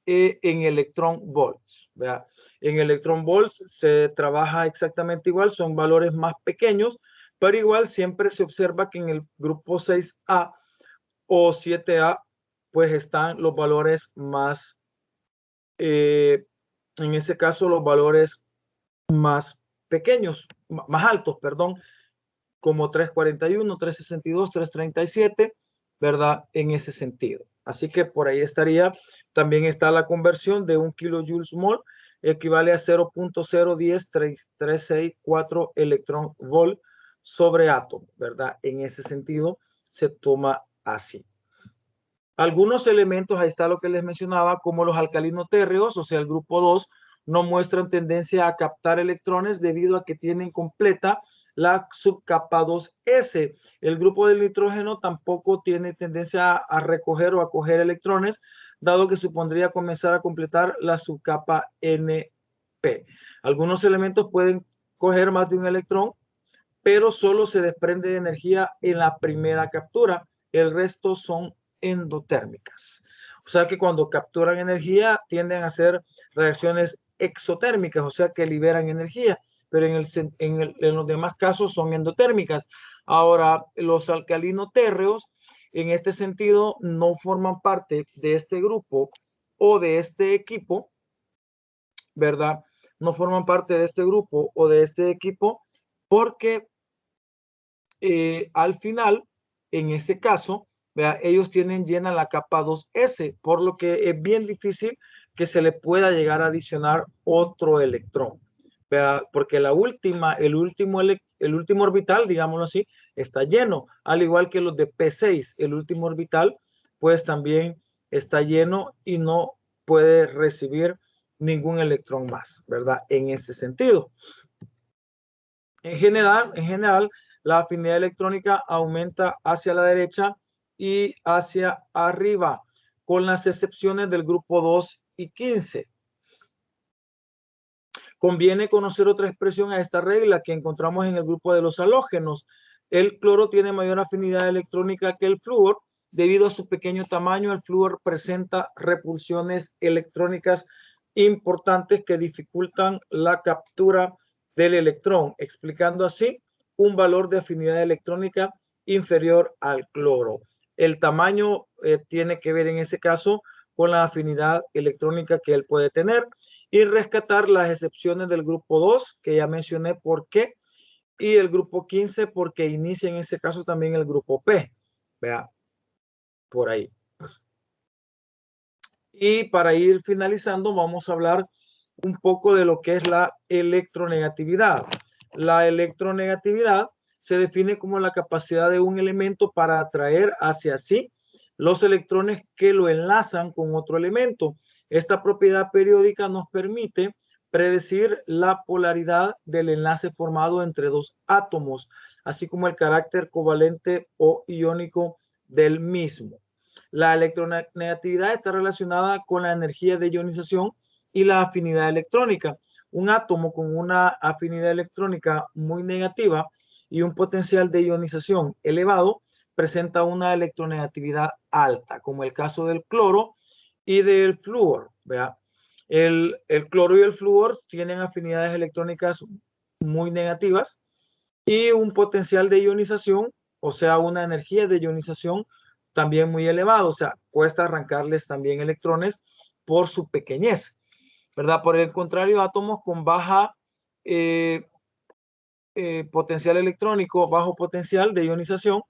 en electrón volts, ¿vea? En electrón volts se trabaja exactamente igual, son valores más pequeños, pero igual siempre se observa que en el grupo 6A o 7A, pues están los valores más, en ese caso, los valores más pequeños, más altos, perdón, como 341, 362, 337, ¿verdad? En ese sentido. Así que por ahí estaría, también está la conversión de 1 kilojoules mol, equivale a 0.010.364 electrón volt sobre átomo, ¿verdad? En ese sentido se toma así. Algunos elementos, ahí está lo que les mencionaba, como los alcalinotérreos, o sea, el grupo 2, no muestran tendencia a captar electrones debido a que tienen completa la subcapa 2s. El grupo del nitrógeno tampoco tiene tendencia a recoger o a coger electrones, dado que supondría comenzar a completar la subcapa NP. Algunos elementos pueden coger más de un electrón, pero solo se desprende de energía en la primera captura. El resto son endotérmicas. O sea que cuando capturan energía tienden a hacer reacciones exotérmicas, o sea que liberan energía, pero en los demás casos son endotérmicas. Ahora, los alcalinotérreos en este sentido no forman parte de este grupo o de este equipo, ¿verdad? No forman parte de este grupo o de este equipo porque al final, en ese caso, ¿vea? Ellos tienen llena la capa 2s, por lo que es bien difícil que se le pueda llegar a adicionar otro electrón, ¿vea? Porque el último orbital, digámoslo así, está lleno, al igual que los de P6, el último orbital, pues también está lleno y no puede recibir ningún electrón más, ¿verdad? En ese sentido. En general, la afinidad electrónica aumenta hacia la derecha y hacia arriba, con las excepciones del grupo 2 y 15. Conviene conocer otra expresión a esta regla que encontramos en el grupo de los halógenos. El cloro tiene mayor afinidad electrónica que el flúor debido a su pequeño tamaño, el flúor presenta repulsiones electrónicas importantes que dificultan la captura del electrón, explicando así un valor de afinidad electrónica inferior al cloro. El tamaño tiene que ver en ese caso con la afinidad electrónica que él puede tener, y rescatar las excepciones del grupo 2, que ya mencioné por qué, y el grupo 15 porque inicia en ese caso también el grupo P. Vea, por ahí. Y para ir finalizando, vamos a hablar un poco de lo que es la electronegatividad. La electronegatividad se define como la capacidad de un elemento para atraer hacia sí los electrones que lo enlazan con otro elemento. Esta propiedad periódica nos permite predecir la polaridad del enlace formado entre dos átomos, así como el carácter covalente o iónico del mismo. La electronegatividad está relacionada con la energía de ionización y la afinidad electrónica. Un átomo con una afinidad electrónica muy negativa y un potencial de ionización elevado presenta una electronegatividad alta, como el caso del cloro y del flúor. ¿Vea? El cloro y el flúor tienen afinidades electrónicas muy negativas y un potencial de ionización, o sea, una energía de ionización también muy elevado, o sea, cuesta arrancarles también electrones por su pequeñez, ¿verdad? Por el contrario, átomos con baja potencial electrónico, bajo potencial de ionización,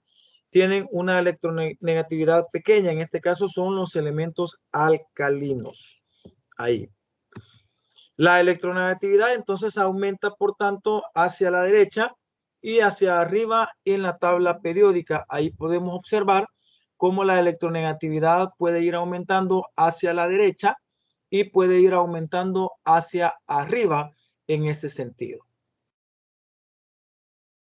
tienen una electronegatividad pequeña. En este caso son los elementos alcalinos. Ahí. La electronegatividad entonces aumenta, por tanto, hacia la derecha y hacia arriba en la tabla periódica. Ahí podemos observar cómo la electronegatividad puede ir aumentando hacia la derecha y puede ir aumentando hacia arriba en ese sentido.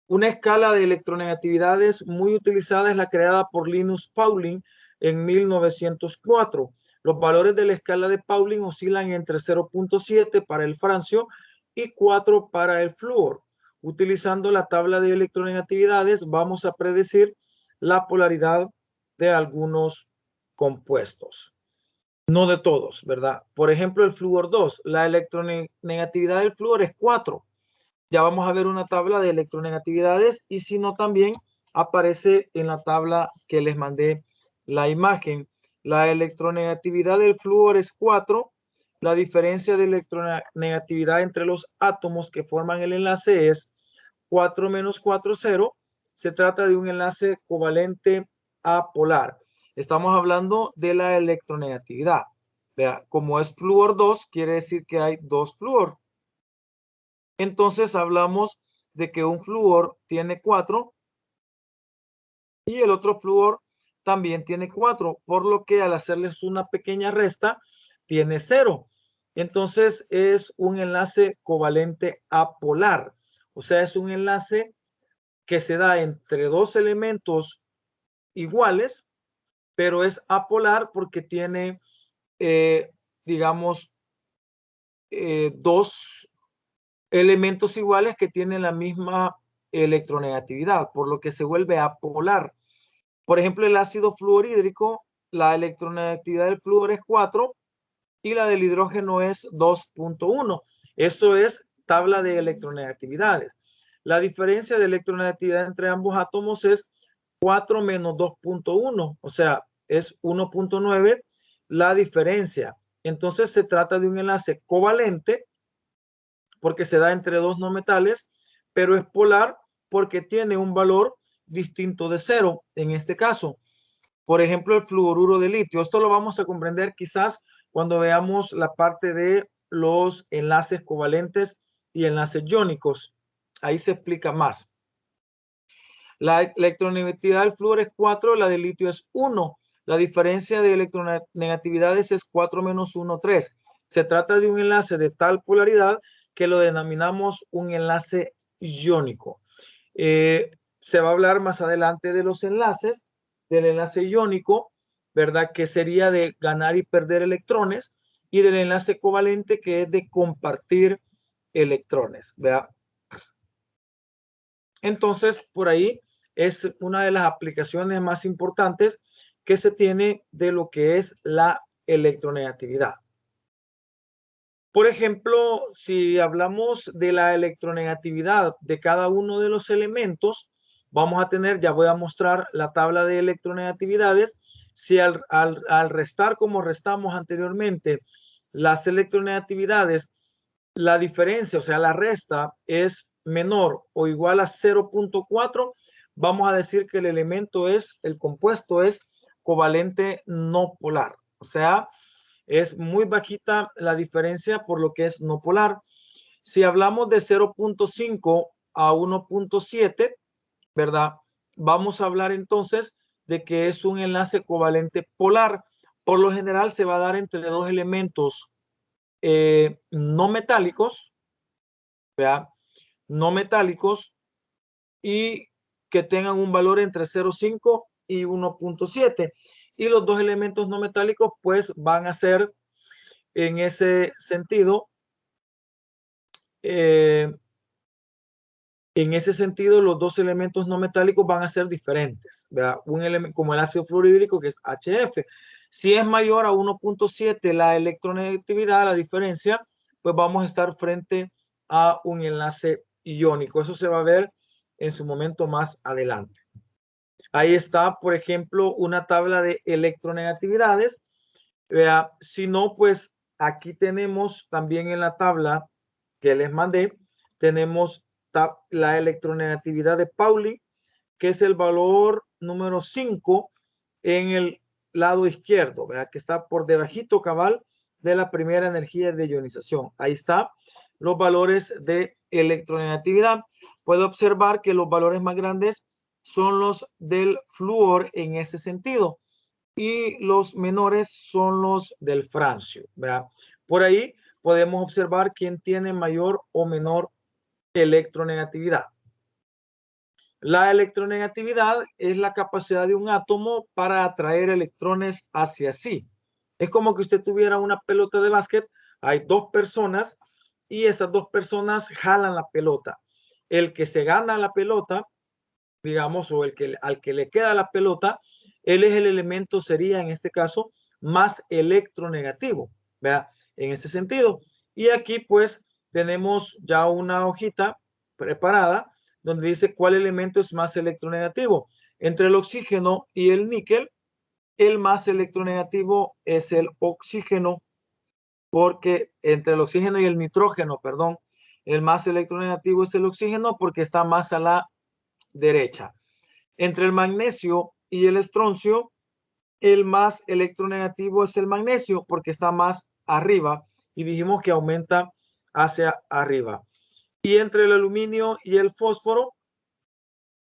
Una escala de electronegatividades muy utilizada es la creada por Linus Pauling en 1904. Los valores de la escala de Pauling oscilan entre 0.7 para el francio y 4 para el flúor. Utilizando la tabla de electronegatividades, vamos a predecir la polaridad de algunos compuestos. No de todos, ¿verdad? Por ejemplo, el flúor 2, la electronegatividad del flúor es 4. Ya vamos a ver una tabla de electronegatividades, y si no, también aparece en la tabla que les mandé la imagen. La electronegatividad del flúor es 4. La diferencia de electronegatividad entre los átomos que forman el enlace es 4 menos 4, 0. Se trata de un enlace covalente apolar. Estamos hablando de la electronegatividad. Vea, como es flúor 2, quiere decir que hay 2 flúor. Entonces hablamos de que un flúor tiene 4 y el otro flúor también tiene 4, por lo que al hacerles una pequeña resta tiene 0. Entonces es un enlace covalente apolar, o sea, es un enlace que se da entre dos elementos iguales, pero es apolar porque tiene, digamos, dos elementos iguales que tienen la misma electronegatividad, por lo que se vuelve apolar. Por ejemplo, el ácido fluorhídrico, la electronegatividad del flúor es 4 y la del hidrógeno es 2.1. Eso es tabla de electronegatividades. La diferencia de electronegatividad entre ambos átomos es 4 menos 2.1, o sea, es 1.9 la diferencia. Entonces se trata de un enlace covalente porque se da entre dos no metales, pero es polar porque tiene un valor distinto de 0 en este caso. Por ejemplo, el fluoruro de litio. Esto lo vamos a comprender quizás cuando veamos la parte de los enlaces covalentes y enlaces iónicos. Ahí se explica más. La electronegatividad del flúor es 4, la del litio es 1. La diferencia de electronegatividades es 4 menos 1, 3. Se trata de un enlace de tal polaridad que lo denominamos un enlace iónico. Se va a hablar más adelante de los enlaces, del enlace iónico, ¿verdad? Que sería de ganar y perder electrones, y del enlace covalente, que es de compartir electrones, ¿verdad? Entonces, por ahí es una de las aplicaciones más importantes que se tiene de lo que es la electronegatividad. Por ejemplo, si hablamos de la electronegatividad de cada uno de los elementos, vamos a tener, ya voy a mostrar la tabla de electronegatividades. Si al restar como restamos anteriormente las electronegatividades, la diferencia, o sea, la resta es menor o igual a 0.4, vamos a decir que el elemento el compuesto es covalente no polar. O sea, es muy bajita la diferencia por lo que es no polar. Si hablamos de 0.5 a 1.7, ¿verdad? Vamos a hablar entonces de que es un enlace covalente polar. Por lo general se va a dar entre dos elementos no metálicos, ¿verdad? No metálicos y que tengan un valor entre 0.5 y 1.7. Y los dos elementos no metálicos pues van a ser en ese sentido, los dos elementos no metálicos van a ser diferentes, ¿verdad? Un elemento como el ácido fluorhídrico, que es HF. Si es mayor a 1.7 la electronegatividad, la diferencia, pues vamos a estar frente a un enlace iónico. Eso se va a ver en su momento más adelante. Ahí está, por ejemplo, una tabla de electronegatividades. Si no, pues aquí tenemos también en la tabla que les mandé, tenemos la electronegatividad de Pauli, que es el valor número 5 en el lado izquierdo, ¿verdad? Que está por debajito cabal de la primera energía de ionización. Ahí está los valores de electronegatividad. Puede observar que los valores más grandes son los del flúor en ese sentido y los menores son los del francio, ¿verdad? Por ahí podemos observar quién tiene mayor o menor electronegatividad. La electronegatividad es la capacidad de un átomo para atraer electrones hacia sí. Es como que usted tuviera una pelota de básquet, hay dos personas y esas dos personas jalan la pelota. El que se gana la pelota, digamos, o al que le queda la pelota, él es el elemento, sería en este caso, más electronegativo, ¿verdad? En ese sentido. Y aquí pues tenemos ya una hojita preparada donde dice cuál elemento es más electronegativo. Entre el oxígeno y el níquel, el más electronegativo es el oxígeno, porque entre el oxígeno y el nitrógeno, perdón, el más electronegativo es el oxígeno porque está más a la derecha. Entre el magnesio y el estroncio, el más electronegativo es el magnesio porque está más arriba y dijimos que aumenta hacia arriba. Y entre el aluminio y el fósforo,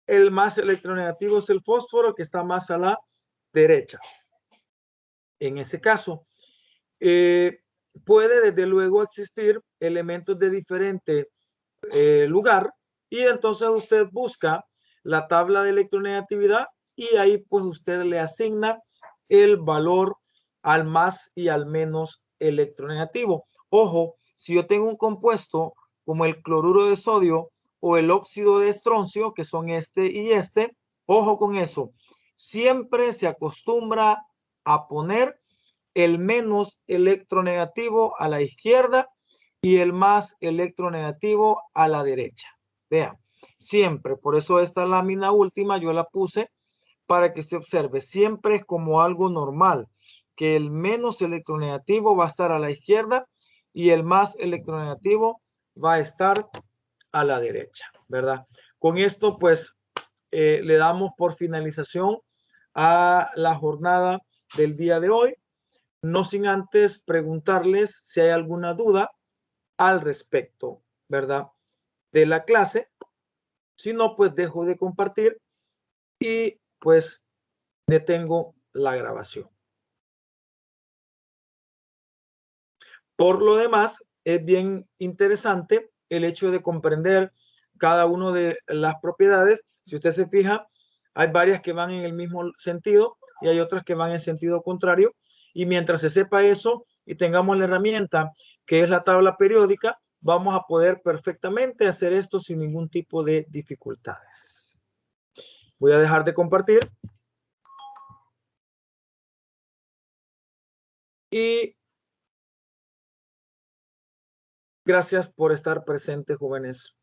el más electronegativo es el fósforo que está más a la derecha. En ese caso, puede desde luego existir elementos de diferente lugar y entonces usted busca la tabla de electronegatividad y ahí pues usted le asigna el valor al más y al menos electronegativo. Ojo, si yo tengo un compuesto como el cloruro de sodio o el óxido de estroncio, que son este y este, ojo con eso. Siempre se acostumbra a poner el menos electronegativo a la izquierda y el más electronegativo a la derecha. Vean, siempre, por eso esta lámina última yo la puse para que usted observe, siempre es como algo normal, que el menos electronegativo va a estar a la izquierda y el más electronegativo va a estar a la derecha, ¿verdad? Con esto, pues, le damos por finalización a la jornada del día de hoy, no sin antes preguntarles si hay alguna duda al respecto, ¿verdad? De la clase. Si no, pues dejo de compartir y pues detengo la grabación. Por lo demás, es bien interesante el hecho de comprender cada una de las propiedades. Si usted se fija, hay varias que van en el mismo sentido y hay otras que van en sentido contrario. Y mientras se sepa eso y tengamos la herramienta que es la tabla periódica, vamos a poder perfectamente hacer esto sin ningún tipo de dificultades. Voy a dejar de compartir. Y gracias por estar presentes, jóvenes.